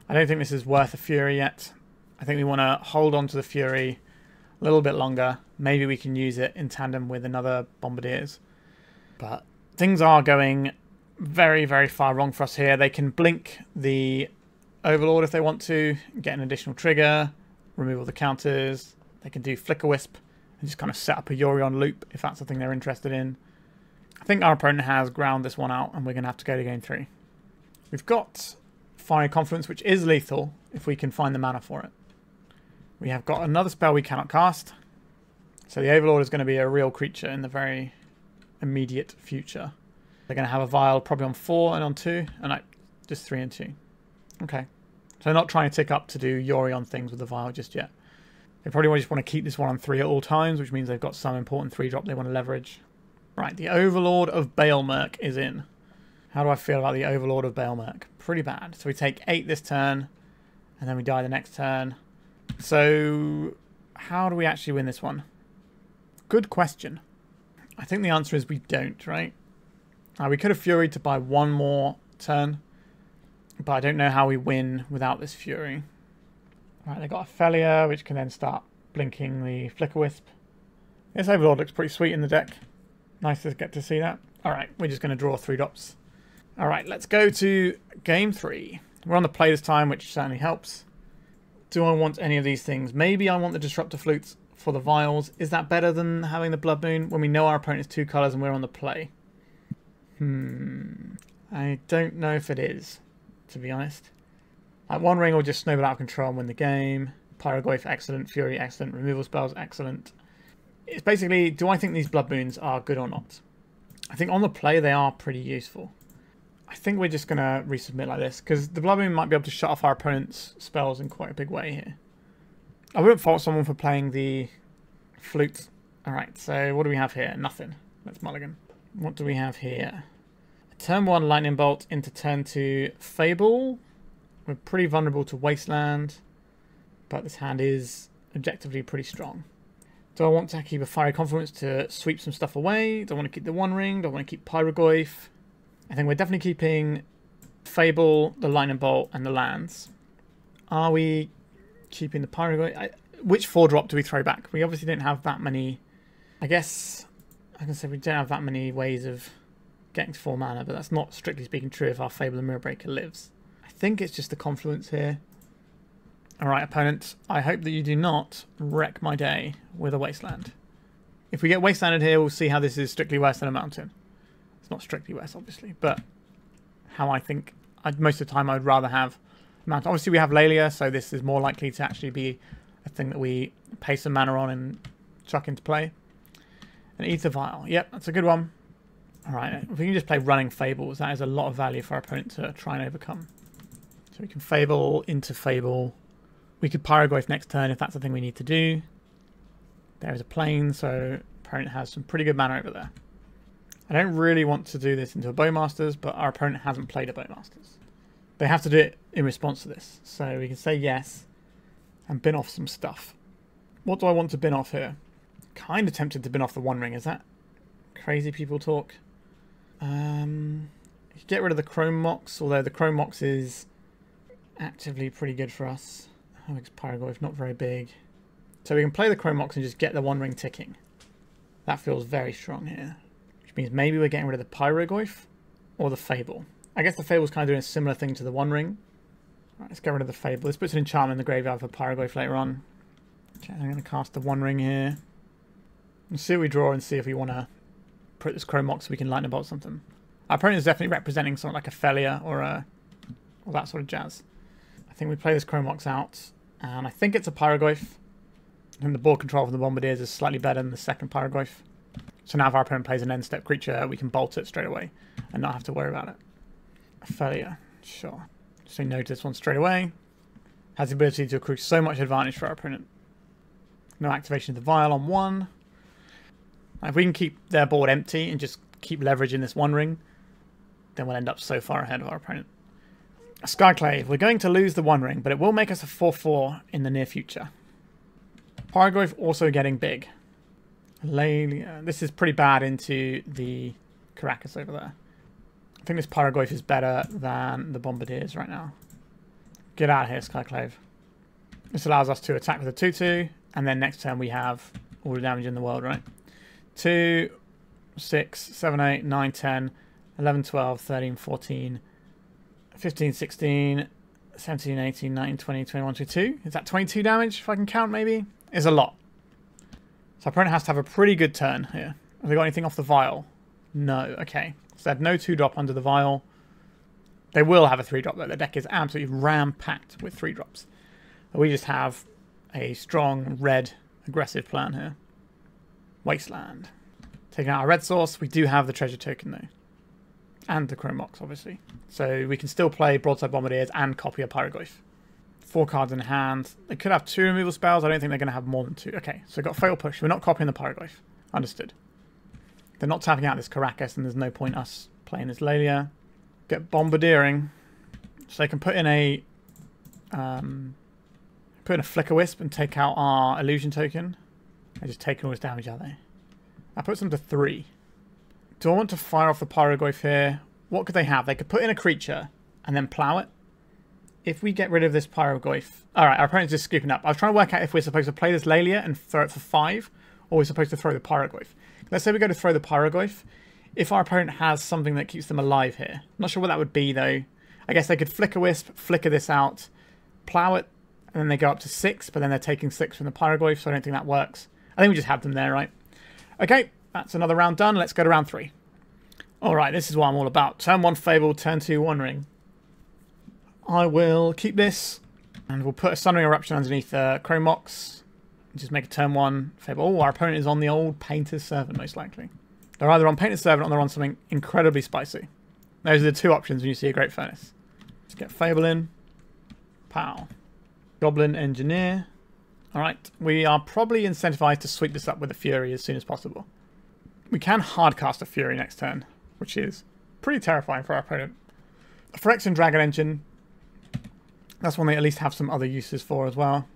I don't think this is worth a Fury yet. I think we want to hold on to the Fury a little bit longer. Maybe we can use it in tandem with another Bombardiers. But things are going very, very far wrong for us here. They can blink the Overlord if they want to, get an additional trigger, remove all the counters. They can do Flicker Wisp and just kind of set up a Yorion loop if that's something they're interested in. I think our opponent has ground this one out and we're going to have to go to game 3. We've got Fiery Confluence, which is lethal if we can find the mana for it. We have got another spell we cannot cast. So the Overlord is going to be a real creature in the very immediate future. They're going to have a Vial probably on 4 and on 2, and like just 3 and 2. Okay. So not trying to tick up to do Yorion things with the Vial just yet. They probably just want to keep this one on 3 at all times, which means they've got some important 3-drop they want to leverage. Right, the Overlord of Baelmerk is in. How do I feel about the Overlord of Baelmerk? Pretty bad. So we take 8 this turn, and then we die the next turn. So how do we actually win this one? Good question. I think the answer is we don't, right? We could have Fury to buy 1 more turn, but I don't know how we win without this Fury. Right, they got a Felia, which can then start blinking the Flicker Wisp. This Overlord looks pretty sweet in the deck. Nice to get to see that. Alright, we're just going to draw 3 drops. Alright, let's go to game 3. We're on the play this time, which certainly helps. Do I want any of these things? Maybe I want the Disruptor Flutes for the Vials. Is that better than having the Blood Moon when we know our opponent is 2 colours and we're on the play? I don't know if it is, to be honest. One ring will just snowball out of control and win the game. Pyrogoyf, excellent. Fury, excellent. Removal spells, excellent. It's basically, do I think these Blood Moons are good or not? I think on the play they are pretty useful. I think we're just going to resubmit like this, because the Blood Moon might be able to shut off our opponent's spells in quite a big way here. I wouldn't fault someone for playing the Flute. Alright, so what do we have here? Nothing. Let's mulligan. What do we have here? Turn 1 Lightning Bolt into turn 2 Fable. We're pretty vulnerable to Wasteland, but this hand is objectively pretty strong. Do I want to keep a Fiery Confluence to sweep some stuff away? Do I want to keep the One Ring? Do I want to keep Pyrogoyf? I think we're definitely keeping Fable, the Lightning Bolt, and the lands. Are we keeping the Pyrogoyf? Which 4-drop do we throw back? We obviously don't have that many. I guess I can say we don't have that many ways of getting to 4 mana, but that's not strictly speaking true if our Fable and Mirror Breaker lives. I think it's just the Confluence here. Alright, opponent, I hope that you do not wreck my day with a Wasteland. If we get Wastelanded here, we'll see how this is strictly worse than a Mountain. It's not strictly worse, obviously, but how I think most of the time I would rather have Mountain. Obviously, we have Laelia, so this is more likely to actually be a thing that we pay some mana on and chuck into play. An Ether Vial. Yep, that's a good one. Alright, if we can just play running Fables, that is a lot of value for our opponent to try and overcome. So we can Fable into Fable. We could Pyrogoyf next turn if that's the thing we need to do. There is a plane, so opponent has some pretty good mana over there. I don't really want to do this into a Bowmasters, but our opponent hasn't played a Bowmasters. They have to do it in response to this. So we can say yes and bin off some stuff. What do I want to bin off here? Kind of tempted to bin off the One Ring. Is that crazy people talk? Get rid of the Chrome Mox, although the Chrome Mox is actively pretty good for us. How big is Pyrogoyf? Not very big. So we can play the Chrome Mox and just get the One Ring ticking. That feels very strong here. Which means maybe we're getting rid of the Pyrogoyf or the Fable. I guess the Fable's kind of doing a similar thing to the One Ring. Right, let's get rid of the Fable. This puts an enchantment in the graveyard for Pyrogoyf later on. Okay, I'm going to cast the One Ring here. Let's see what we draw and see if we want to put this Chrome Mox so we can lightning bolt something. Our opponent is definitely representing something like a Laelia or that sort of jazz. I think we play this Chrome Mox out, and I think it's a Pyrogoyf. And the board control from the Bombardiers is slightly better than the second Pyrogoyf. So now if our opponent plays an end step creature, we can bolt it straight away and not have to worry about it. A Laelia, sure. Say no to this one straight away. Has the ability to accrue so much advantage for our opponent. No activation of the Vial on 1. If we can keep their board empty and just keep leveraging this One Ring, then we'll end up so far ahead of our opponent. A Skyclave. We're going to lose the One Ring, but it will make us a 4-4 in the near future. Pyrogoyf also getting big. Laelia. This is pretty bad into the Caracas over there. I think this Pyrogoyf is better than the Bombardiers right now. Get out of here, Skyclave. This allows us to attack with a 2-2, and then next turn we have all the damage in the world, right? 2, 6, 7, 8, 9, 10, 11, 12, 13, 14, 15, 16, 17, 18, 19, 20, 21, 22. Is that 22 damage, if I can count, maybe? It's a lot. So our opponent has to have a pretty good turn here. Have they got anything off the Vial? No. Okay. So they have no 2-drop under the Vial. They will have a 3-drop, though. Their deck is absolutely ram-packed with 3-drops. We just have a strong, red, aggressive plan here. Wasteland. Taking out our red source. We do have the treasure token, though. And the Chrome Mox, obviously. So we can still play Broadside Bombardiers and copy a Pyrogoyf. 4 cards in hand. They could have 2 removal spells. I don't think they're going to have more than 2. Okay, so we've got Fatal Push. We're not copying the Pyrogoyf. Understood. They're not tapping out this Caracas, and there's no point us playing this Laelia. Get Bombardiering. So they can put in a Flicker Wisp and take out our illusion token. They're just taking all this damage, are they? That puts them to 3. Do I want to fire off the Pyrogoyf here? What could they have? They could put in a creature and then plow it. If we get rid of this Pyrogoyf... Alright, our opponent's just scooping up. I was trying to work out if we're supposed to play this Laelia and throw it for 5, or we're supposed to throw the Pyrogoyf. Let's say we go to throw the Pyrogoyf. If our opponent has something that keeps them alive here. I'm not sure what that would be, though. I guess they could Flicker Wisp, flicker this out, plow it, and then they go up to 6, but then they're taking 6 from the Pyrogoyf, so I don't think that works. I think we just have them there, right? Okay, that's another round done. Let's go to round 3. Alright, this is what I'm all about. Turn 1 Fable, turn 2 One Ring. I will keep this, and we'll put a Sundering Eruption underneath Chrome Mox. Just make a turn 1 Fable. Oh, our opponent is on the old Painter's Servant, most likely. They're either on Painter's Servant or they're on something incredibly spicy. Those are the 2 options when you see a Great Furnace. Let's get Fable in. Pow. Goblin Engineer. Alright, we are probably incentivized to sweep this up with a Fury as soon as possible. We can hardcast a Fury next turn, which is pretty terrifying for our opponent. A Phyrexian Dragon Engine. That's one they at least have some other uses for as well.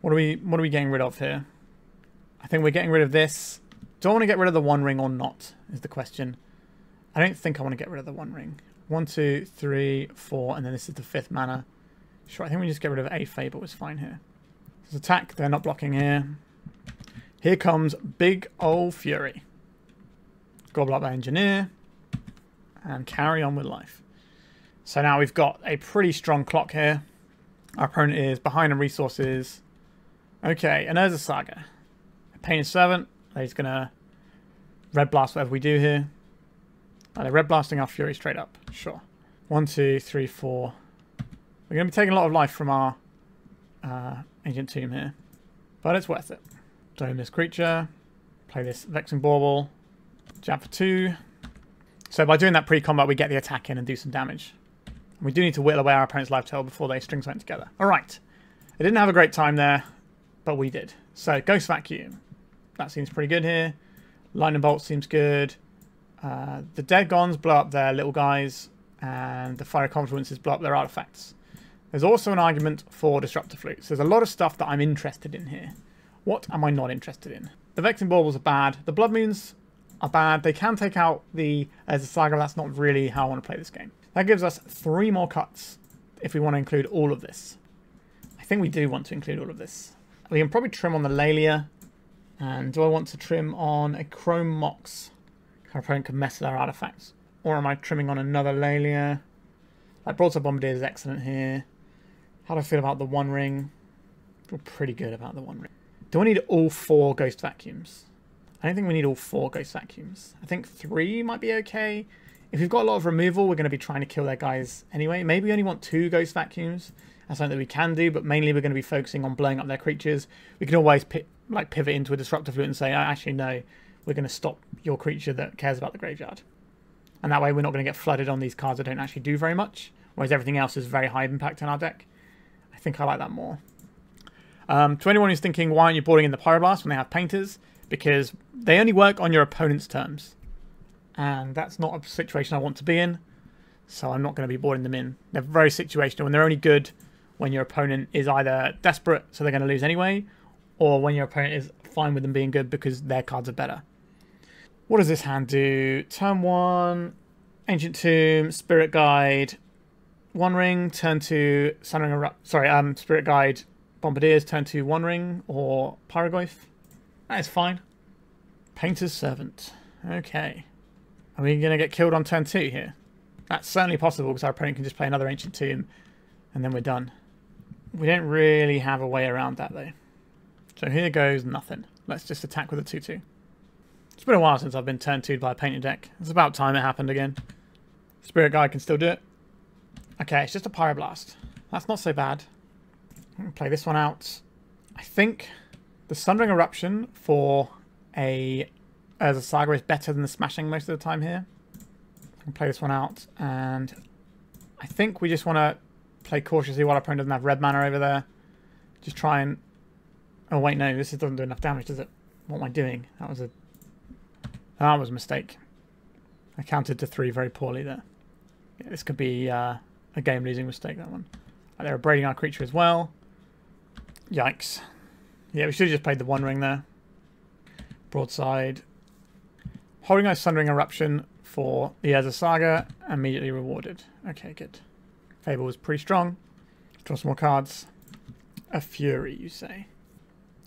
What are we getting rid of here? I think we're getting rid of this. Do I want to get rid of the One Ring or not, is the question. I don't think I want to get rid of the One Ring. 1, 2, 3, 4, and then this is the 5th mana. Sure, I think we just get rid of a Fable is fine here. This attack, they're not blocking here. Here comes big old Fury. Gobble up the Engineer. And carry on with life. So now we've got a pretty strong clock here. Our opponent is behind on resources. Okay, and there's a Saga. Painted Servant. He's going to Red Blast whatever we do here. Oh, they're Red Blasting our Fury straight up. Sure. 1, 2, 3, 4. We're going to be taking a lot of life from our Ancient Tomb here. But it's worth it. Dome this creature. Play this Vexing Bauble. Jab for 2. So by doing that pre-combat, we get the attack in and do some damage. We do need to whittle away our opponent's life total before they string something together. Alright. They didn't have a great time there, but we did. So, Ghost Vacuum. That seems pretty good here. Lightning Bolt seems good. The Dead Gons blow up their little guys, and the Fiery Confluences blow up their artifacts. There's also an argument for Disruptor Flute. So there's a lot of stuff that I'm interested in here. What am I not interested in? The Vexing Baubles are bad. The Blood Moons are bad. They can take out the Saga, but that's not really how I want to play this game. That gives us 3 more cuts if we want to include all of this. I think we do want to include all of this. We can probably trim on the Laelia. And do I want to trim on a Chrome Mox? Our opponent can mess with our artifacts. Or am I trimming on another Laelia? Like Broadside Bombardiers is excellent here. How do I feel about the One Ring? I feel pretty good about the One Ring. Do I need all 4 Ghost Vacuums? I I don't think we need all 4 Ghost Vacuums. I think 3 might be okay. If we've got a lot of removal, we're going to be trying to kill their guys anyway. Maybe we only want 2 Ghost Vacuums. That's something that we can do, but mainly we're going to be focusing on blowing up their creatures. We can always pivot into a Disruptor Flute and say, oh, actually, no, we're going to stop your creature that cares about the graveyard. And that way we're not going to get flooded on these cards that don't actually do very much, whereas everything else is very high impact in our deck. I think I like that more. To anyone who's thinking, why aren't you boarding in the Pyroblast when they have Painters? Because they only work on your opponent's terms. And that's not a situation I want to be in, so I'm not going to be boarding them in. They're very situational, and they're only good when your opponent is either desperate, so they're going to lose anyway, or when your opponent is fine with them being good because their cards are better. What does this hand do? Turn 1, Ancient Tomb, Spirit Guide, One Ring, turn 2, Sundering Eruption. Spirit Guide, Bombardiers, turn 2, One Ring, or Pyrogoyf. That is fine. Painter's Servant. Okay. Are we going to get killed on turn 2 here? That's certainly possible because our opponent can just play another Ancient Tomb and then we're done. We don't really have a way around that though. So here goes nothing. Let's just attack with a 2-2. It's been a while since I've been turn 2'd by a painted deck. It's about time it happened again. Spirit Guide can still do it. Okay, it's just a Pyroblast. That's not so bad. I'm going to play this one out. I think the Sundering Eruption for as a Saga is better than the Smashing most of the time here. I can play this one out, and I think we just want to play cautiously while our opponent doesn't have red mana over there. Just try and... Oh wait, no, this doesn't do enough damage, does it? What am I doing? That was a mistake. I counted to 3 very poorly there. Yeah, this could be a game-losing mistake, that one. They're abrading our creature as well. Yikes. Yeah, we should have just played the One Ring there. Broadside. Holding our Sundering Eruption for the Urza Saga, immediately rewarded. Okay, good. Fable was pretty strong. Draw some more cards. A Fury, you say.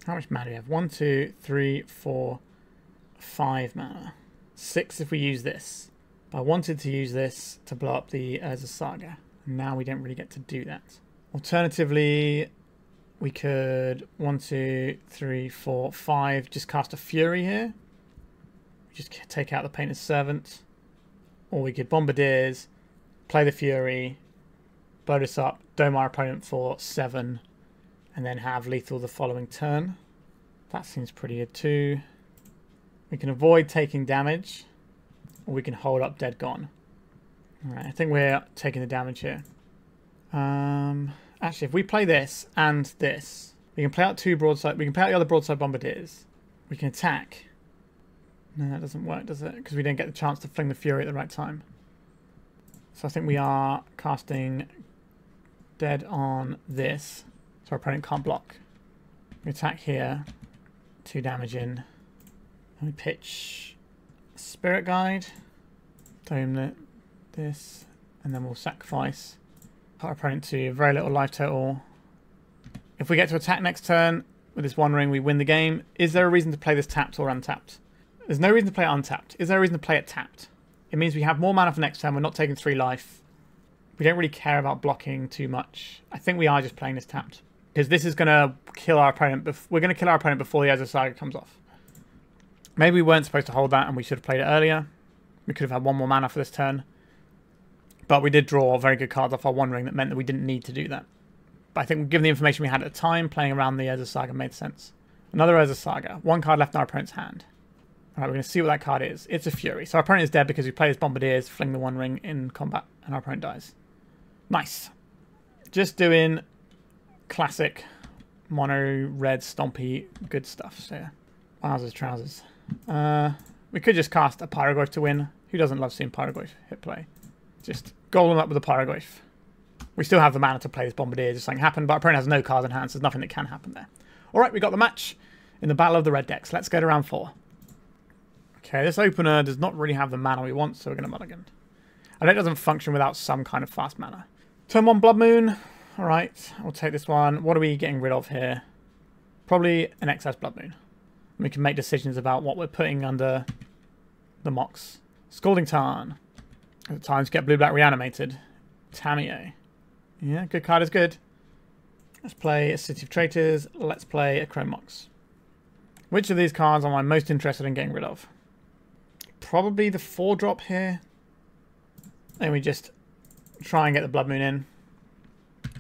How much mana do we have? 1, 2, 3, 4, 5 mana. 6 if we use this. But I wanted to use this to blow up the Urza Saga. Now we don't really get to do that. Alternatively, we could 1, 2, 3, 4, 5 just cast a Fury here. Just take out the Painter's Servant. Or we could Bombardiers, play the Fury, blow this up, dome our opponent for 7, and then have lethal the following turn. That seems pretty good too. We can avoid taking damage, or we can hold up Dead Gone. Alright, I think we're taking the damage here. Actually, if we play this and this, we can play out 2 Broadside. We can play out the other Broadside Bombardiers. We can attack. No, that doesn't work, does it? Because we didn't get the chance to fling the Fury at the right time. So I think we are casting Dead on this, so our opponent can't block. We attack here, 2 damage in. And we pitch Spirit Guide, dome this, and then we'll sacrifice our opponent to very little life total. If we get to attack next turn with this One Ring, we win the game. Is there a reason to play this tapped or untapped? There's no reason to play it untapped. Is there a reason to play it tapped? It means we have more mana for next turn. We're not taking 3 life. We don't really care about blocking too much. I think we are just playing this tapped. Because this is going to kill our opponent. We're going to kill our opponent before the Urza Saga comes off. Maybe we weren't supposed to hold that and we should have played it earlier. We could have had 1 more mana for this turn. But we did draw very good cards off our One Ring that meant that we didn't need to do that. But I think given the information we had at the time, playing around the Urza Saga made sense. Another Urza Saga. 1 card left in our opponent's hand. Alright, we're going to see what that card is. It's a Fury. So our opponent is dead because we play as Bombardiers, fling the One Ring in combat, and our opponent dies. Nice. Just doing classic mono red stompy good stuff. So yeah. Wowzers trousers. We could just cast a Pyrogoyf to win. Who doesn't love seeing Pyrogoyf hit play? Just golem up with a Pyrogoyf. We still have the mana to play this Bombardier, just something happened, but our opponent has no cards in hand, so there's nothing that can happen there. Alright, we got the match in the Battle of the Red Decks. Let's go to round 4. Okay, this opener does not really have the mana we want, so we're going to mulligan. And it doesn't function without some kind of fast mana. Turn 1 Blood Moon. Alright, we'll take this one. What are we getting rid of here? Probably an excess Blood Moon. We can make decisions about what we're putting under the Mox. Scalding Tarn. At times get blue-black reanimated. Tamiyo. Yeah, good card is good. Let's play a City of Traitors. Let's play a Chrome Mox. Which of these cards am I most interested in getting rid of? Probably the 4-drop here. And we just try and get the Blood Moon in.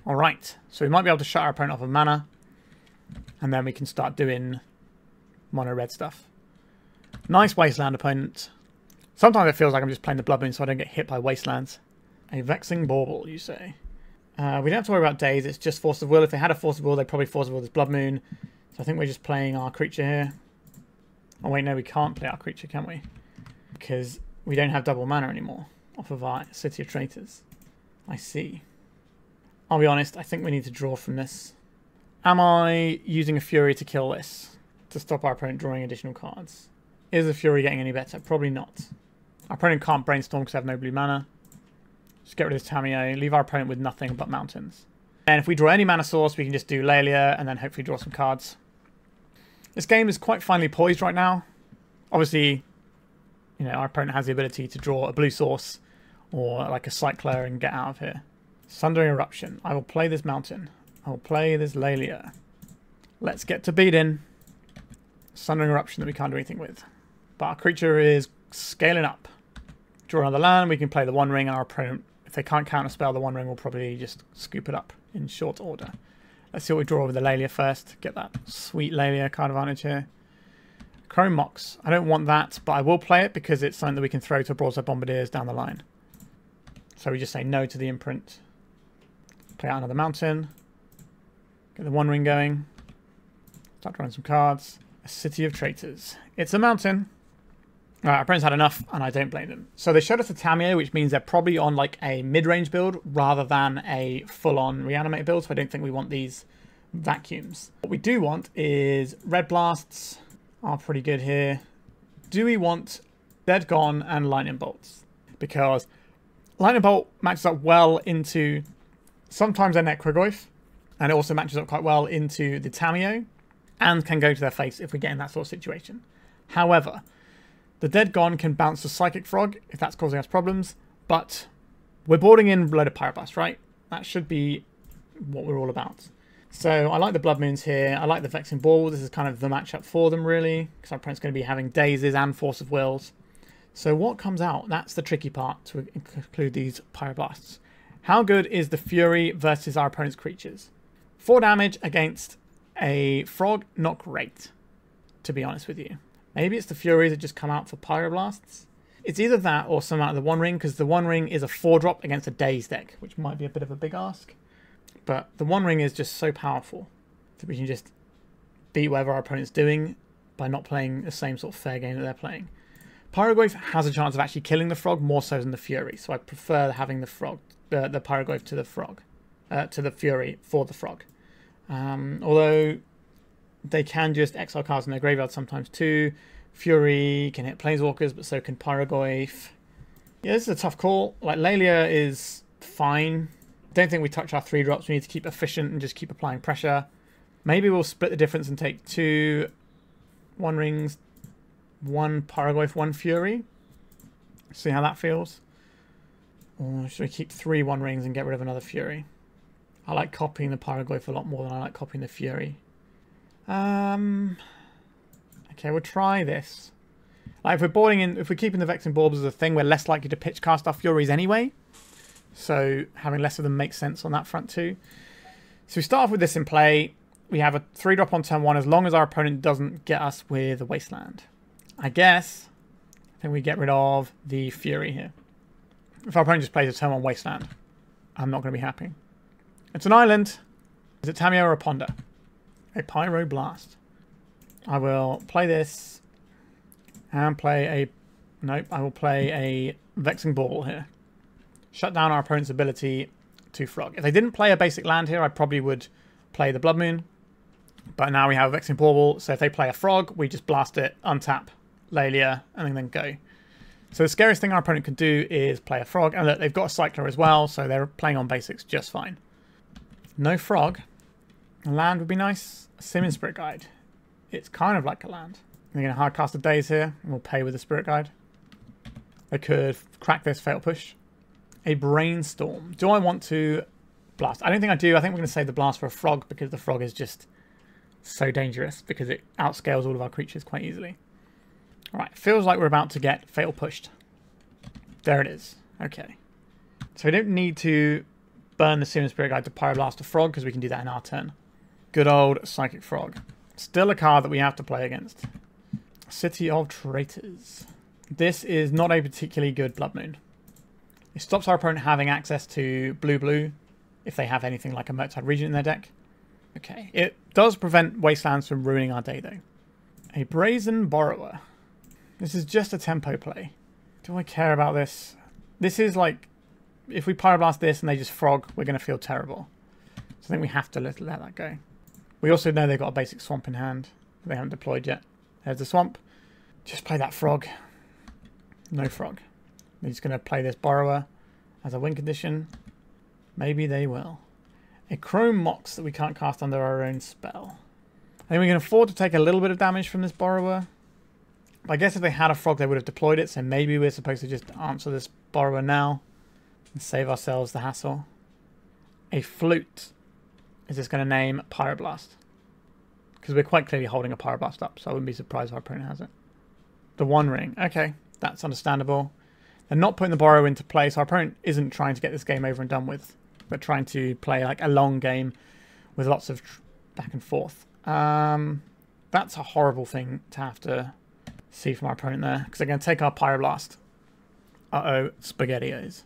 Alright, so we might be able to shut our opponent off of mana. And then we can start doing mono red stuff. Nice Wasteland opponent. Sometimes it feels like I'm just playing the Blood Moon so I don't get hit by Wastelands. A Vexing Bauble, you say? We don't have to worry about days, it's just Force of Will. If they had a Force of Will, they'd probably Force of Will this Blood Moon. So I think we're just playing our creature here. Oh wait, no, we can't play our creature, can we? Because we don't have double mana anymore off of our City of Traitors. I see. I'll be honest, I think we need to draw from this. Am I using a Fury to kill this? To stop our opponent drawing additional cards? Is the Fury getting any better? Probably not. Our opponent can't brainstorm because they have no blue mana. Just get rid of this Tamiyo, leave our opponent with nothing but mountains. And if we draw any mana source, we can just do Laelia and then hopefully draw some cards. This game is quite finely poised right now. Obviously, you know, our opponent has the ability to draw a blue source or like a Cycler and get out of here. Sundering Eruption. I will play this mountain. I will play this Laelia. Let's get to beating. Sundering Eruption that we can't do anything with. But our creature is scaling up. Draw another land, we can play the One Ring, and our opponent, if they can't counterspell the One Ring, will probably just scoop it up in short order. Let's see what we draw with the Laelia first. Get that sweet Laelia card advantage here. Chrome Mox. I don't want that, but I will play it because it's something that we can throw to Broadside Bombardiers down the line. So we just say no to the imprint. Play out another mountain. Get the One Ring going. Start drawing some cards. A City of Traitors. It's a mountain. Alright, our opponents had enough, and I don't blame them. So they showed us a Tamiyo, which means they're probably on like a mid-range build rather than a full-on reanimate build, so I don't think we want these vacuums. What we do want is Red Blasts are pretty good here. Do we want Dead Gone and Lightning Bolts? Because Lightning Bolt matches up well into sometimes their Necrogoyf, and it also matches up quite well into the Tamiyo, and can go to their face if we get in that sort of situation. However, the Dead Gone can bounce the Psychic Frog if that's causing us problems, but we're boarding in a load of Pyroblast, right? That should be what we're all about. So I like the Blood Moons here. I like the Vexing Bauble. This is kind of the matchup for them, really, because our opponent's going to be having Dazes and Force of Wills. So what comes out? That's the tricky part to include these Pyroblasts. How good is the Fury versus our opponent's creatures? 4 damage against a Frog? Not great, to be honest with you. Maybe it's the Furies that just come out for Pyroblasts. It's either that or some out of the One Ring, because the One Ring is a 4-drop against a Daze deck, which might be a bit of a big ask. But the One Ring is just so powerful that we can just beat whatever our opponent's doing by not playing the same sort of fair game that they're playing. Pyrogoyf has a chance of actually killing the Frog more so than the Fury, so I prefer having the Frog, the Pyrogoyf to the Frog, to the Fury for the Frog. Although they can just exile cards in their graveyard sometimes too. Fury can hit Planeswalkers, but so can Pyrogoyf. Yeah, this is a tough call. Like, Laelia is fine. Don't think we touch our 3-drops. We need to keep efficient and just keep applying pressure. Maybe we'll split the difference and take 2 One Rings, 1 Pyrogoyf, 1 Fury. See how that feels. Or should we keep 3 One Rings and get rid of another Fury? I like copying the Pyrogoyf a lot more than I like copying the Fury. Okay, we'll try this. Like, if we're boarding in, if we're keeping the Vexing Baubles as a thing, we're less likely to pitch cast our Furies anyway. So having less of them makes sense on that front too. So we start off with this in play. We have a 3-drop on turn 1 as long as our opponent doesn't get us with a Wasteland. I guess then we get rid of the Fury here. If our opponent just plays a turn 1 Wasteland, I'm not going to be happy. It's an island. Is it Tamiyo or a Ponder? A Pyroblast. I will play this and play a... Nope, I will play a Vexing Bauble here. Shut down our opponent's ability to Frog. If they didn't play a basic land here, I probably would play the Blood Moon. But now we have a Vexing Bauble, so if they play a Frog, we just blast it, untap Laelia, and then go. So the scariest thing our opponent can do is play a Frog. And look, they've got a Cycler as well, so they're playing on basics just fine. No Frog. A land would be nice. A Simian Spirit Guide. It's kind of like a land. They're going to hard cast a Daze here, and we'll pay with the Spirit Guide. They could crack this Fatal Push. A Brainstorm. Do I want to blast? I don't think I do. I think we're going to save the blast for a Frog because the Frog is just so dangerous because it outscales all of our creatures quite easily. Alright, feels like we're about to get fatal pushed. There it is. Okay. So we don't need to burn the Simian Spirit Guide to Pyroblast a Frog because we can do that in our turn. Good old Psychic Frog. Still a card that we have to play against. City of Traitors. This is not a particularly good Blood Moon. It stops our opponent having access to blue-blue if they have anything like a Murktide Regent in their deck. Okay, it does prevent Wastelands from ruining our day, though. A Brazen Borrower. This is just a tempo play. Do I care about this? This is like, if we Pyroblast this and they just Frog, we're going to feel terrible. So I think we have to let that go. We also know they've got a basic Swamp in hand. They haven't deployed yet. There's the Swamp. Just play that Frog. No Frog. They're just going to play this Borrower as a win condition. Maybe they will. A Chrome Mox that we can't cast under our own spell. I think we can afford to take a little bit of damage from this Borrower. But I guess if they had a Frog, they would have deployed it. So maybe we're supposed to just answer this Borrower now and save ourselves the hassle. A Flute. Is this going to name Pyroblast? Because we're quite clearly holding a Pyroblast up, so I wouldn't be surprised if our opponent has it. The One Ring. Okay, that's understandable. They're not putting the Borrower into play, so our opponent isn't trying to get this game over and done with. But trying to play like a long game with lots of back and forth. That's a horrible thing to have to see from our opponent there. Because they're going to take our Pyroblast. Uh-oh, SpaghettiOs.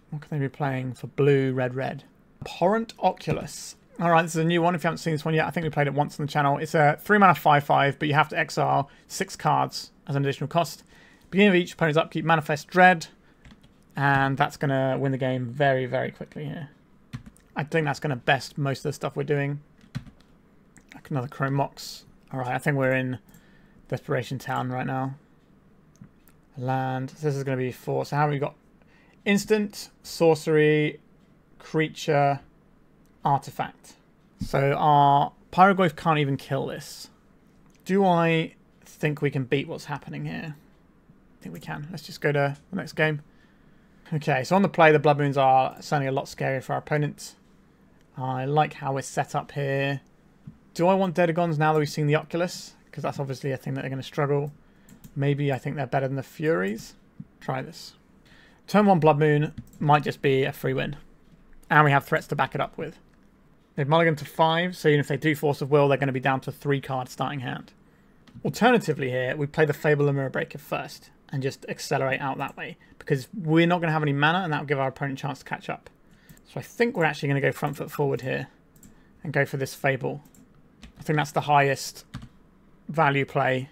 What can they be playing for blue, red, red? Abhorrent Oculus. Alright, this is a new one. If you haven't seen this one yet, I think we played it once on the channel. It's a 3-mana 5/5, but you have to exile 6 cards as an additional cost. Beginning of each opponent's upkeep, Manifest Dread. And that's going to win the game very, very quickly here. I think that's going to best most of the stuff we're doing. Like another Chrome Mox. Alright, I think we're in Desperation Town right now. Land. So this is going to be 4. So how have we got? Instant, sorcery, creature, artifact. So our Pyrogoyf can't even kill this. Do I think we can beat what's happening here? I think we can. Let's just go to the next game. Okay, so on the play, the Blood Moons are sounding a lot scarier for our opponents. I like how we're set up here. Do I want Dedegons now that we've seen the Oculus? Because that's obviously a thing that they're going to struggle. Maybe I think they're better than the Furies. Try this. Turn 1 Blood Moon might just be a free win. And we have threats to back it up with. They've mulliganed to 5, so even if they do Force of Will, they're going to be down to 3 card starting hand. Alternatively here, we play the Fable and Mirror Breaker first and just accelerate out that way because we're not going to have any mana and that will give our opponent a chance to catch up. So I think we're actually going to go front foot forward here and go for this Fable. I think that's the highest value play.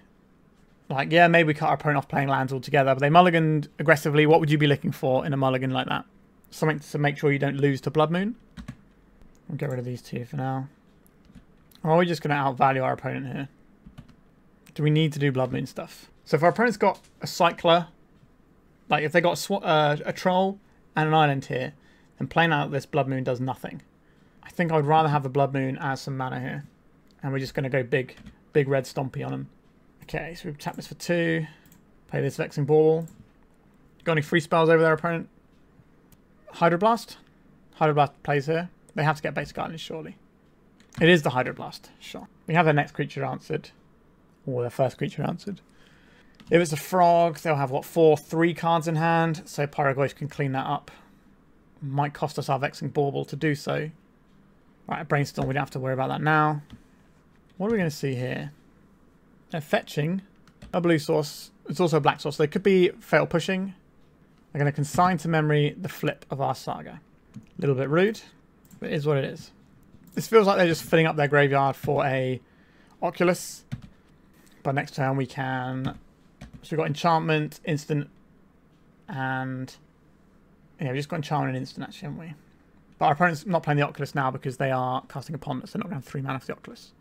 Like, yeah, maybe we cut our opponent off playing lands altogether, but they mulliganed aggressively. What would you be looking for in a mulligan like that? Something to make sure you don't lose to Blood Moon. We'll get rid of these 2 for now. Or are we just going to outvalue our opponent here? Do we need to do Blood Moon stuff? So if our opponent's got a Cycler, like if they got a Troll and an Island here, then playing out this Blood Moon does nothing. I think I'd rather have the Blood Moon as some mana here. And we're just going to go big red stompy on them. Okay, so we've tapped this for 2. Play this Vexing Bauble. Got any free spells over their opponent? Hydroblast? Hydroblast plays here. They have to get basic islands, surely. It is the Hydroblast, sure. We have their next creature answered. Or their first creature answered. If it's a Frog, they'll have, what, 3 cards in hand. So Pyrogoyf can clean that up. Might cost us our Vexing Bauble to do so. Right, a Brainstorm, we don't have to worry about that now. What are we going to see here? They're fetching a blue source. It's also a black source. They could be fatal pushing. They're going to consign to memory the flip of our Saga. A little bit rude, but it is what it is. This feels like they're just filling up their graveyard for a Oculus. But next turn we can... So we've got Enchantment, Instant, and... Yeah, we've just got Enchantment and Instant actually, haven't we? But our opponent's not playing the Oculus now because they are casting upon us. They're not going to have 3 mana for the Oculus.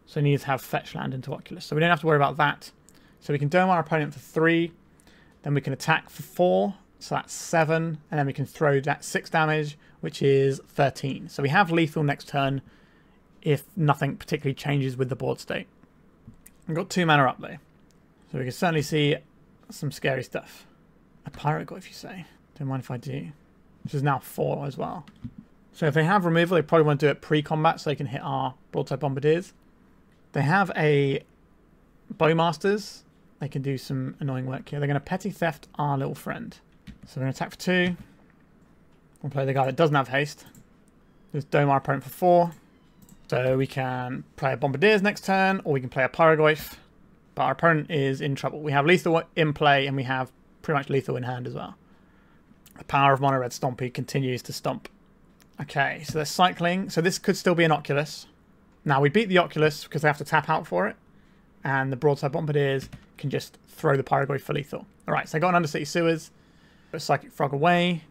So we need to have fetch land into Oculus. So we don't have to worry about that. So we can dome our opponent for 3. Then we can attack for 4. So that's 7. And then we can throw that 6 damage, which is 13. So we have lethal next turn if nothing particularly changes with the board state. We've got 2 mana up there. So we can certainly see some scary stuff. A Pyrogoyf, you say? Don't mind if I do. Which is now 4 as well. So if they have removal, they probably want to do it pre-combat so they can hit our Broadside Bombardiers. They have a Bowmasters. They can do some annoying work here. They're going to Petty Theft our little friend. So we're going to attack for 2. We'll play the guy that doesn't have haste. Just dome our opponent for 4. So we can play a Bombardiers next turn, or we can play a Pyrogoyf. But our opponent is in trouble. We have lethal in play, and we have pretty much lethal in hand as well. The power of Mono Red Stompy continues to stomp. Okay, so they're cycling. So this could still be an Oculus. Now we beat the Oculus because they have to tap out for it. And the Broadside Bombardiers can just throw the Pyrogoyf for lethal. Alright, so they got an Undercity Sewers. Put a Psychic Frog away.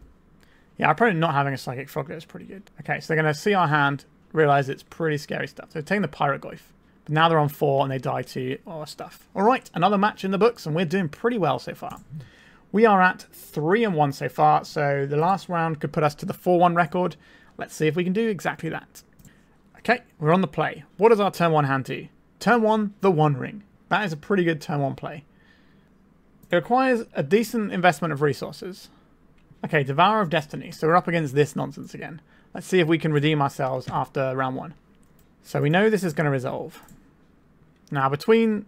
Yeah, our opponent not having a Psychic Frog there is pretty good. Okay, so they're going to see our hand, realise it's pretty scary stuff. So they're taking the Pyrogoyf. But now they're on 4 and they die to our stuff. Alright, another match in the books and we're doing pretty well so far. We are at 3-1 so far, so the last round could put us to the 4-1 record. Let's see if we can do exactly that. Okay, we're on the play. What does our turn 1 hand do? Turn 1, the One Ring. That is a pretty good turn 1 play. It requires a decent investment of resources. Okay, Devourer of Destiny. So we're up against this nonsense again. Let's see if we can redeem ourselves after round 1. So we know this is going to resolve. Now, between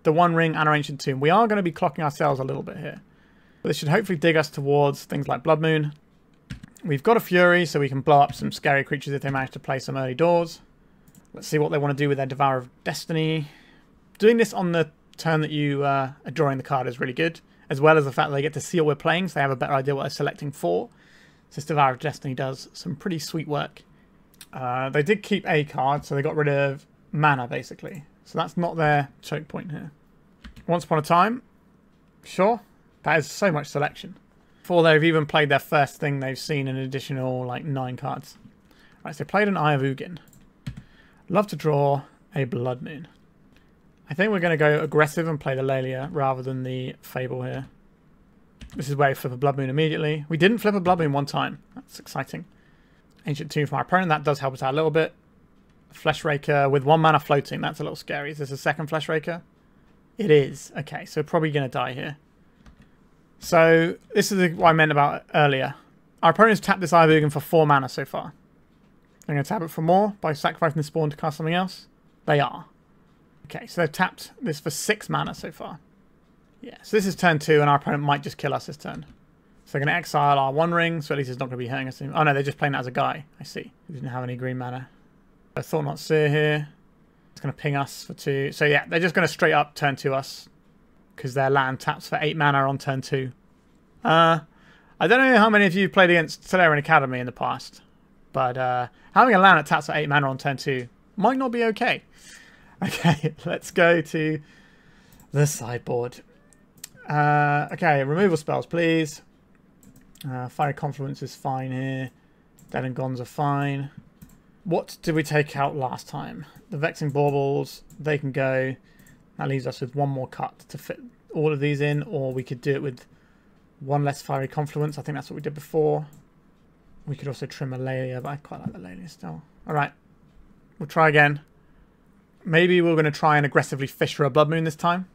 the One Ring and our Ancient Tomb, we are going to be clocking ourselves a little bit here. But this should hopefully dig us towards things like Blood Moon. We've got a Fury, so we can blow up some scary creatures if they manage to play some early doors. Let's see what they want to do with their Devourer of Destiny. Doing this on the turn that you are drawing the card is really good, as well as the fact that they get to see what we're playing, so they have a better idea what they're selecting for. So this Devourer of Destiny does some pretty sweet work. They did keep a card, so they got rid of mana, basically. So that's not their choke point here. Once Upon a Time. Sure. That is so much selection. Before they've even played their first thing, they've seen an additional, like, 9 cards. Right, so they played an Eye of Ugin. Love to draw a Blood Moon. I think we're going to go aggressive and play the Laelia rather than the Fable here. This is where we flip a Blood Moon immediately. We didn't flip a Blood Moon one time. That's exciting. Ancient Tomb from our opponent. That does help us out a little bit. Flesh Raker with 1 mana floating. That's a little scary. Is this a second Flesh Raker? It is. Okay, so probably going to die here. So this is what I meant about earlier. Our opponent's tapped this Eye of Ugin for 4 mana so far. They're going to tap it for more by sacrificing the spawn to cast something else. They are. Okay, so they've tapped this for 6 mana so far. Yeah, so this is turn 2 and our opponent might just kill us this turn. So they're going to exile our One Ring, so at least it's not going to be hurting us. Oh no, they're just playing that as a guy. I see. We didn't have any green mana. I Thought Not Seer here. It's going to ping us for 2. So yeah, they're just going to straight up turn 2 us. Because their land taps for 8 mana on turn 2. I don't know how many of you played against Solarian Academy in the past. But having a land that taps for 8 mana on turn 2 might not be okay. Okay, let's go to the sideboard. Okay, removal spells, please. Fiery Confluence is fine here. Dead and Gones are fine. What did we take out last time? The Vexing Baubles, they can go. That leaves us with 1 more cut to fit all of these in, or we could do it with 1 less Fiery Confluence. I think that's what we did before. We could also trim a Laelia, but I quite like the Laelia still. Alright, we'll try again. Maybe we're going to try and aggressively fish for a Blood Moon this time.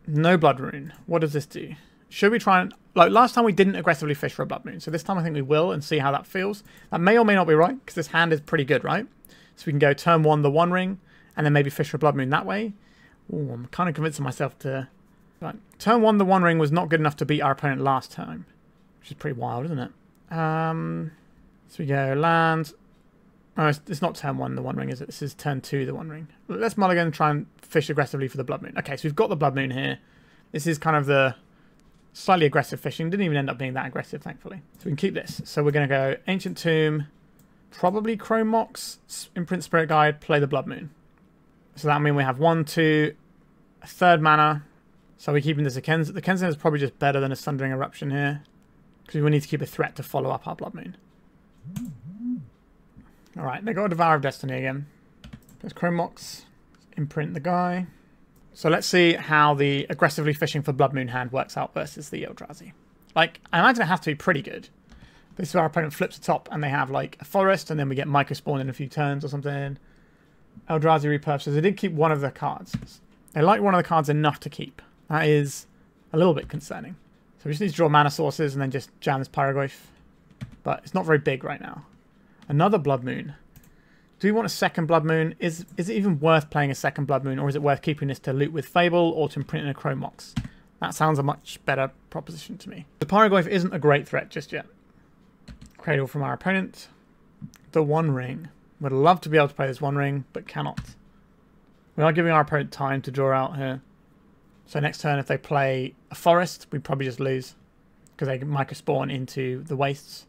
No Blood Moon. What does this do? Should we try and... Like, last time we didn't aggressively fish for a Blood Moon, so this time I think we will and see how that feels. That may or may not be right, because this hand is pretty good, right? So we can go turn 1, the One Ring, and then maybe fish for a Blood Moon that way. Ooh, I'm kind of convincing myself to... Right. Turn 1, the One Ring was not good enough to beat our opponent last time, which is pretty wild, isn't it? So we go land... Oh, it's not turn 1, the One Ring, is it? This is turn 2, the One Ring. Let's mulligan and try and fish aggressively for the Blood Moon. Okay, so we've got the Blood Moon here. This is kind of the slightly aggressive fishing. Didn't even end up being that aggressive, thankfully. So we can keep this. So we're going to go Ancient Tomb, probably Chrome Mox, Imprint Spirit Guide, play the Blood Moon. So that means we have 1, 2, a 3rd mana. So we're keeping the Sokenzan. The Sokenzan is probably just better than a Sundering Eruption here, because we need to keep a threat to follow up our Blood Moon. Alright, they got a Devourer of Destiny again. There's Chrome Mox. Imprint the guy. So let's see how the aggressively fishing for Blood Moon hand works out versus the Eldrazi. Like, I imagine it has to be pretty good. This is where our opponent flips the top and they have like a forest and then we get Micro Spawn in a few turns or something. Eldrazi repurposes. They did keep 1 of the cards. They like 1 of the cards enough to keep. That is a little bit concerning. So we just need to draw mana sources and then just jam this Pyrogoyf. But it's not very big right now. Another Blood Moon. Do we want a second Blood Moon? Is it even worth playing a second Blood Moon, or is it worth keeping this to loot with Fable or to imprint in a Chrome Mox? That sounds a much better proposition to me. The Pyrogoyf isn't a great threat just yet. Cradle from our opponent. The One Ring. Would love to be able to play this One Ring, but cannot. We are giving our opponent time to draw out here. So next turn, if they play a Forest, we probably just lose. Because they micro-spawn into the Wastes.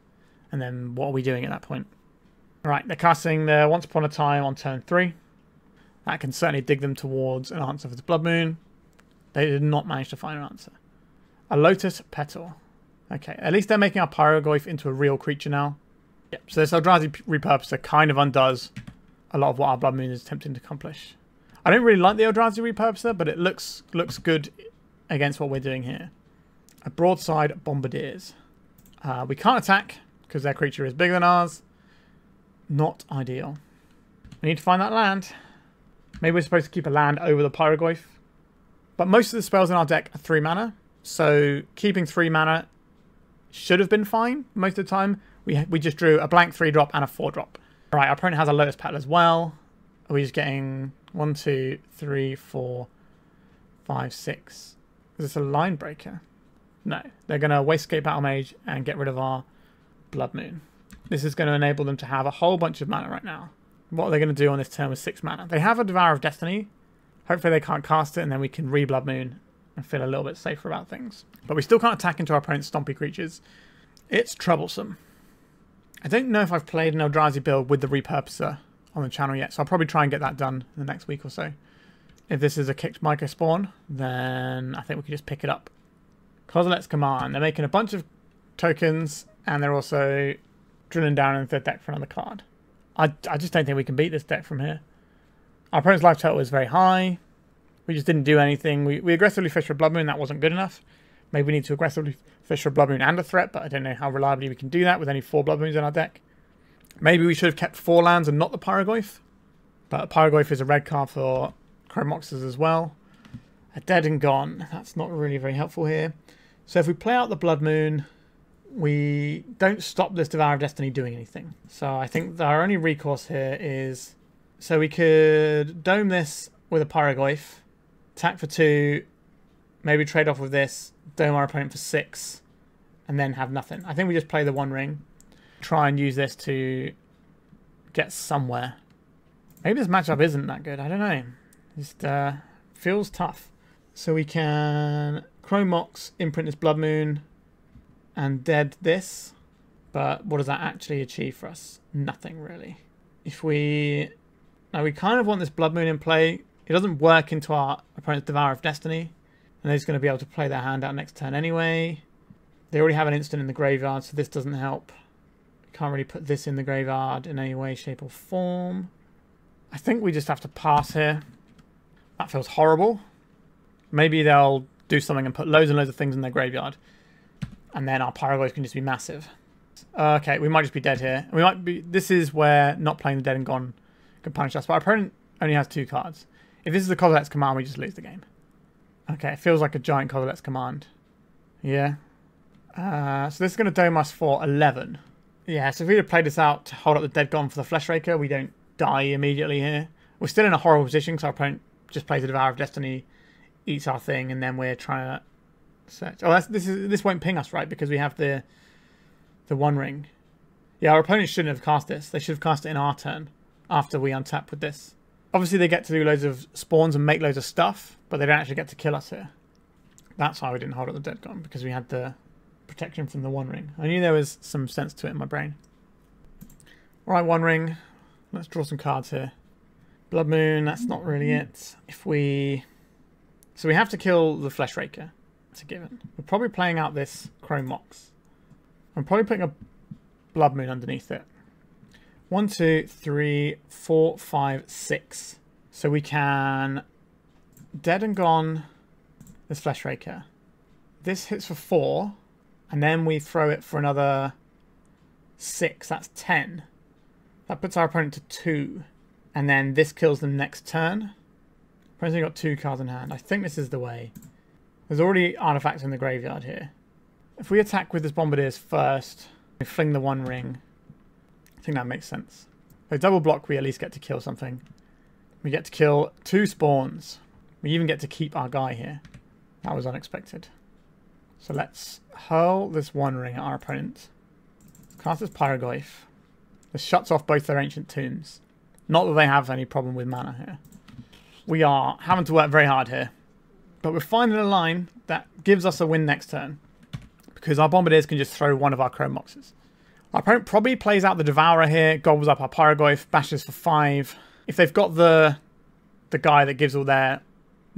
And then what are we doing at that point? Right, they're casting their Once Upon a Time on turn 3. That can certainly dig them towards an answer for the Blood Moon. They did not manage to find an answer. A Lotus Petal. Okay, at least they're making our Pyrogoyf into a real creature now. Yep, so this Eldrazi Repurposer kind of undoes a lot of what our Blood Moon is attempting to accomplish. I don't really like the Eldrazi Repurposer, but it looks good against what we're doing here. A Broadside Bombardiers. We can't attack because their creature is bigger than ours. Not ideal. We need to find that land. Maybe we're supposed to keep a land over the Pyrogoyf. But most of the spells in our deck are 3 mana. So keeping 3 mana should have been fine most of the time. We just drew a blank 3-drop and a 4-drop. Alright, our opponent has a Lotus Petal as well. Are we just getting 1, 2, 3, 4, 5, 6? Is this a line breaker? No. They're going to Wastegate Battle Mage and get rid of our Blood Moon. This is going to enable them to have a whole bunch of mana right now. What are they going to do on this turn with 6 mana? They have a Devourer of Destiny. Hopefully they can't cast it and then we can re-Blood Moon and feel a little bit safer about things. But we still can't attack into our opponent's stompy creatures. It's troublesome. I don't know if I've played an Eldrazi build with the Repurposer on the channel yet, so I'll probably try and get that done in the next week or so. If this is a kicked micro spawn, then I think we can just pick it up. Kozilek's Command. They're making a bunch of tokens and they're also drilling down into their deck for another card. I just don't think we can beat this deck from here. Our opponent's life total is very high. We just didn't do anything. We aggressively fished for a Blood Moon. That wasn't good enough. Maybe we need to aggressively fish for a Blood Moon and a threat, but I don't know how reliably we can do that with only 4 Blood Moons in our deck. Maybe we should have kept 4 lands and not the Pyrogoyf. But Pyrogoyf is a red card for Chrome Moxes as well. A Dead and Gone. That's not really very helpful here. So if we play out the Blood Moon, we don't stop this Devourer of Destiny doing anything. So I think our only recourse here is... So we could dome this with a Pyrogoyf, attack for 2, maybe trade off with this, dome our opponent for 6, and then have nothing. I think we just play the One Ring, try and use this to get somewhere. Maybe this matchup isn't that good, I don't know. Just feels tough. So we can Chrome Mox, imprint this Blood Moon, and dead this. But what does that actually achieve for us? Nothing, really. If we... Now, we kind of want this Blood Moon in play. It doesn't work into our opponent's Devourer of Destiny. And they're just going to be able to play their hand out next turn anyway. They already have an instant in the graveyard, so this doesn't help. Can't really put this in the graveyard in any way, shape, or form. I think we just have to pass here. That feels horrible. Maybe they'll do something and put loads and loads of things in their graveyard. And then our Pyrogoyf can just be massive. Okay, we might just be dead here. We might be. This is where not playing the Dead and Gone can punish us. But our opponent only has 2 cards. If this is the Kozilek's Command, we just lose the game. Okay, it feels like a giant Kozilek's Command. Yeah. So this is going to dome us for 11. Yeah, so if we had played this out to hold up the Dead Gone for the Fleshraker, we don't die immediately here. We're still in a horrible position because our opponent just plays a Devourer of Destiny, eats our thing, and then we're trying to search. Oh, this won't ping us, right? Because we have the One Ring. Yeah, our opponent shouldn't have cast this. They should have cast it in our turn after we untap with this. Obviously, they get to do loads of spawns and make loads of stuff, but they don't actually get to kill us here. That's why we didn't hold up the Dead Gone, because we had the protection from the One Ring. I knew there was some sense to it in my brain. Alright, One Ring. Let's draw some cards here. Blood Moon, that's not really it. If we... So we have to kill the Fleshraker. That's a given. We're probably playing out this Chrome Mox. I'm probably putting a Blood Moon underneath it. 1, 2, 3, 4, 5, 6. So we can Dead and Gone this Fleshraker. This hits for 4. And then we throw it for another 6. That's 10. That puts our opponent to 2. And then this kills them next turn. Opponent's only got 2 cards in hand. I think this is the way. There's already artifacts in the graveyard here. If we attack with this Bombardiers first, we fling the One Ring. I think that makes sense. So double block, we at least get to kill something. We get to kill 2 spawns. We even get to keep our guy here. That was unexpected. So let's hurl this one ring at our opponent. Cast this Pyrogoyf. This shuts off both their ancient tombs. Not that they have any problem with mana here. We are having to work very hard here. But we're finding a line that gives us a win next turn. Because our Bombardiers can just throw one of our Chrome Moxes. Our opponent probably plays out the Devourer here, gobbles up our Pyrogoyf, bashes for 5. If they've got the guy that gives all their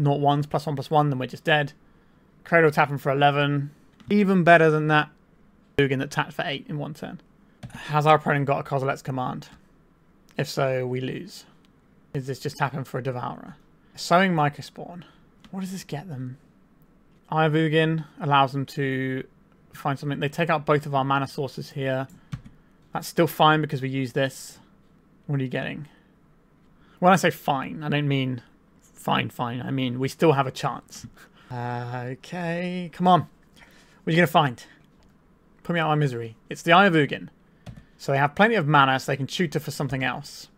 0/1s, +1/+1, then we're just dead. Cradle tapping for 11. Even better than that Ugin that tapped for 8 in 1 turn. Has our opponent got a Kozilek's Command? If so, we lose. Is this just tapping for a Devourer? Sowing Microspawn. What does this get them? Eye of Ugin allows them to find something. They take out both of our mana sources here. That's still fine because we use this. What are you getting? When I say fine, I don't mean fine. I mean we still have a chance. Okay, come on. What are you going to find? Put me out of my misery. It's the Eye of Ugin. So they have plenty of mana, so they can tutor for something else.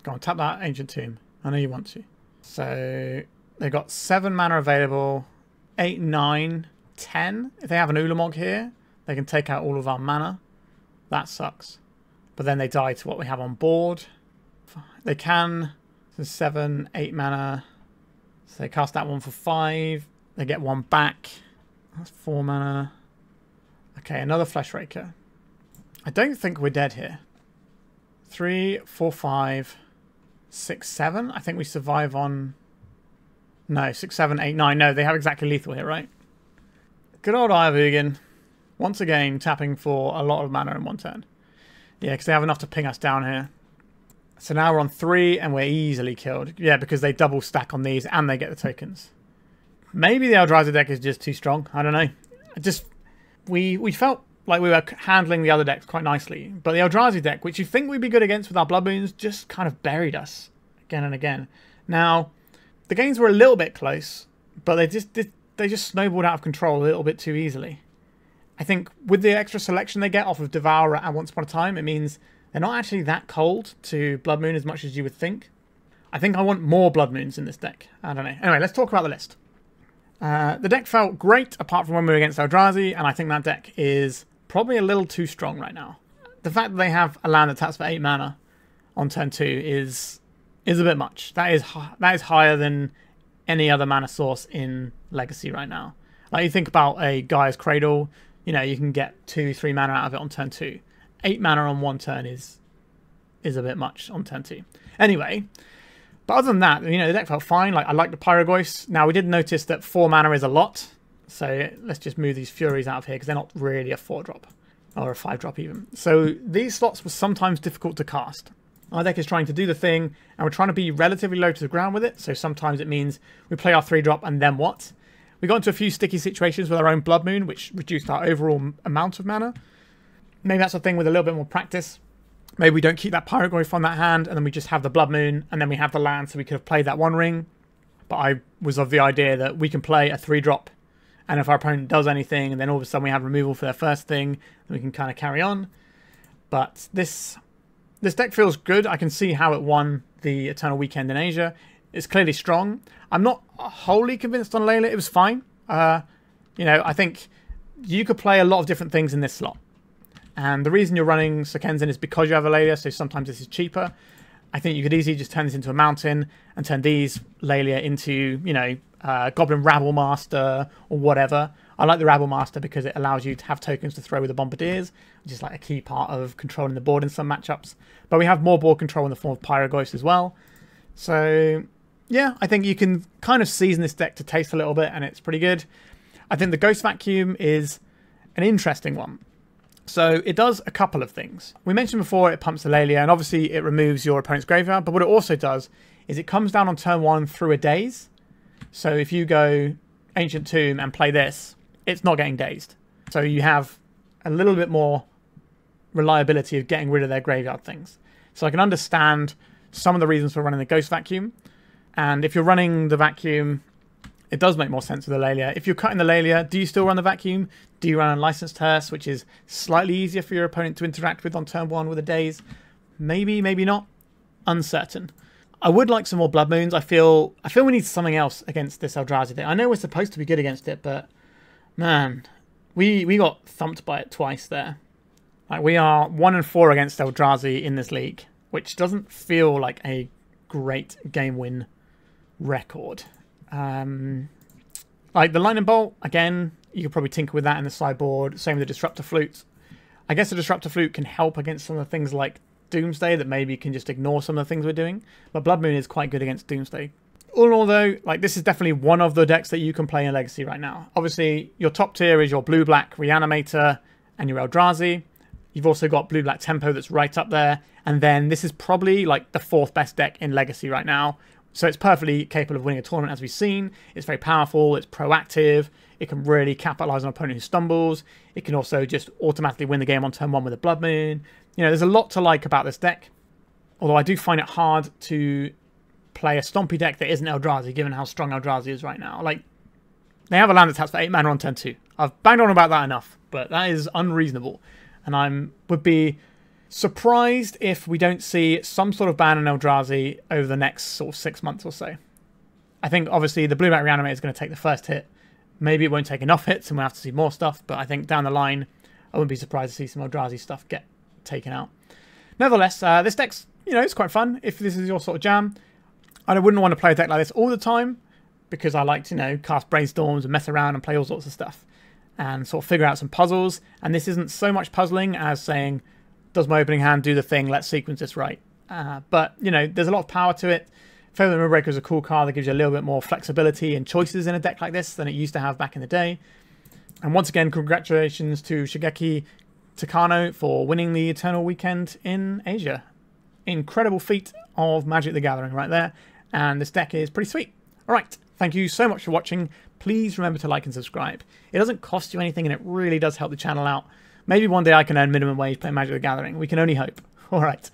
Go on, tap that Ancient Tomb. I know you want to. So they've got 7 mana available. 8, 9, 10. If they have an Ulamog here, they can take out all of our mana. That sucks. But then they die to what we have on board. They can. So 7, 8 mana. So they cast that one for 5. They get 1 back. That's 4 mana. Okay, another Fleshraker. I don't think we're dead here. 3, 4, 5, 6, 7. I think we survive on... No, 6, 7, 8, 9. No, they have exactly lethal here, right? Good old Eye of Ugin. Once again, tapping for a lot of mana in 1 turn. Yeah, because they have enough to ping us down here. So now we're on 3 and we're easily killed. Yeah, because they double stack on these and they get the tokens. Maybe the Eldrazi deck is just too strong. I don't know. We felt like we were handling the other decks quite nicely. But the Eldrazi deck, which you think we'd be good against with our Blood Moons, just kind of buried us again and again. Now, the games were a little bit close, but they just snowballed out of control a little bit too easily. I think with the extra selection they get off of Devourer and Once Upon a Time, it means they're not actually that cold to Blood Moon as much as you would think. I think I want more Blood Moons in this deck. I don't know. Anyway, let's talk about the list. The deck felt great apart from when we were against Eldrazi, and I think that deck is probably a little too strong right now. The fact that they have a land that taps for 8 mana on turn 2 is a bit much. That is higher than any other mana source in Legacy right now. Like you think about a Gaia's Cradle, you know, you can get 2, 3 mana out of it on turn 2. 8 mana on 1 turn is a bit much on turn 2. Anyway, but other than that, you know, the deck felt fine. Like I like the Pyrogoyfs. Now we did notice that 4 mana is a lot, so let's just move these Furies out of here because they're not really a 4-drop or a 5-drop even. So these slots were sometimes difficult to cast. Our deck is trying to do the thing, and we're trying to be relatively low to the ground with it, so sometimes it means we play our 3-drop and then what? We got into a few sticky situations with our own Blood Moon, which reduced our overall amount of mana. Maybe that's a thing with a little bit more practice. Maybe we don't keep that Pyrogoyf on that hand, and then we just have the Blood Moon, and then we have the land, so we could have played that 1 ring. But I was of the idea that we can play a 3-drop, and if our opponent does anything, and then all of a sudden we have removal for their first thing, then we can kind of carry on. But this deck feels good. I can see how it won the Eternal Weekend in Asia. It's clearly strong. I'm not wholly convinced on Laelia. It was fine. You know, I think you could play a lot of different things in this slot. And the reason you're running Sokenzan is because you have a Laelia, so sometimes this is cheaper. I think you could easily just turn this into a mountain and turn these Laelia into, you know, Goblin Rabble Master or whatever. I like the Rabble Master because it allows you to have tokens to throw with the Bombardiers, which is like a key part of controlling the board in some matchups. But we have more board control in the form of Pyrogoyfs as well. So, yeah, I think you can kind of season this deck to taste a little bit, and it's pretty good. I think the Ghost Vacuum is an interesting one. So it does a couple of things. We mentioned before it pumps the Laelia, and obviously it removes your opponent's graveyard, but what it also does is it comes down on turn 1 through a daze. So if you go Ancient Tomb and play this, it's not getting dazed. So you have a little bit more reliability of getting rid of their graveyard things. So I can understand some of the reasons for running the Ghost Vacuum. And if you're running the Vacuum, it does make more sense with the Laelia. If you're cutting the Laelia, do you still run the Vacuum? Do you run a Licensed Hearse, which is slightly easier for your opponent to interact with on turn 1 with a daze? Maybe, maybe not. uncertain. I would like some more Blood Moons. I feel we need something else against this Eldrazi thing. I know we're supposed to be good against it, but man, we got thumped by it twice there. Like, we are 1-4 against Eldrazi in this league, which doesn't feel like a great game win record. Like the Lightning Bolt, again, you could probably tinker with that in the sideboard. Same with the Disruptor Flute. I guess the Disruptor Flute can help against some of the things like Doomsday that maybe you can just ignore some of the things we're doing. But Blood Moon is quite good against Doomsday. All in all, though, like, this is definitely one of the decks that you can play in Legacy right now. Obviously, your top tier is your blue-black Reanimator and your Eldrazi. You've also got blue-black Tempo that's right up there. And then this is probably like the 4th best deck in Legacy right now. So it's perfectly capable of winning a tournament, as we've seen. It's very powerful. It's proactive. It can really capitalize on an opponent who stumbles. It can also just automatically win the game on turn 1 with a Blood Moon. You know, there's a lot to like about this deck. Although I do find it hard to play a stompy deck that isn't Eldrazi, given how strong Eldrazi is right now. Like, they have a land that taps for 8 mana on turn 2. I've banged on about that enough, but that is unreasonable. And would be surprised if we don't see some sort of ban on Eldrazi over the next sort of 6 months or so. I think, obviously, the blue-black Reanimator is going to take the first hit. Maybe it won't take enough hits and we'll have to see more stuff, but I think down the line, I wouldn't be surprised to see some Eldrazi stuff get taken out. Nevertheless, this deck's, you know, it's quite fun if this is your sort of jam. I wouldn't want to play a deck like this all the time because I like to, you know, cast brainstorms and mess around and play all sorts of stuff and sort of figure out some puzzles. And this isn't so much puzzling as saying, does my opening hand do the thing? Let's sequence this right. But, you know, there's a lot of power to it. Fable the Moonbreaker is a cool card that gives you a little bit more flexibility and choices in a deck like this than it used to have back in the day. And once again, congratulations to Shigeki Takano for winning the Eternal Weekend in Asia. Incredible feat of Magic the Gathering right there. And this deck is pretty sweet. Alright, thank you so much for watching. Please remember to like and subscribe. It doesn't cost you anything and it really does help the channel out. Maybe one day I can earn minimum wage playing Magic the Gathering. We can only hope. Alright.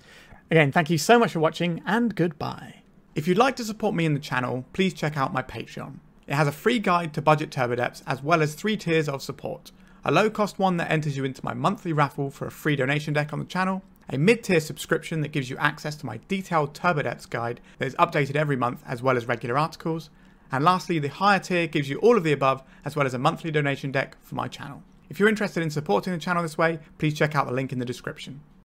Again, thank you so much for watching and goodbye. If you'd like to support me in the channel, please check out my Patreon. It has a free guide to budget turbo depths as well as 3 tiers of support. A low cost one that enters you into my monthly raffle for a free donation deck on the channel. A mid-tier subscription that gives you access to my detailed turbo depths guide that is updated every month as well as regular articles. And lastly, the higher tier gives you all of the above as well as a monthly donation deck for my channel. If you're interested in supporting the channel this way, please check out the link in the description.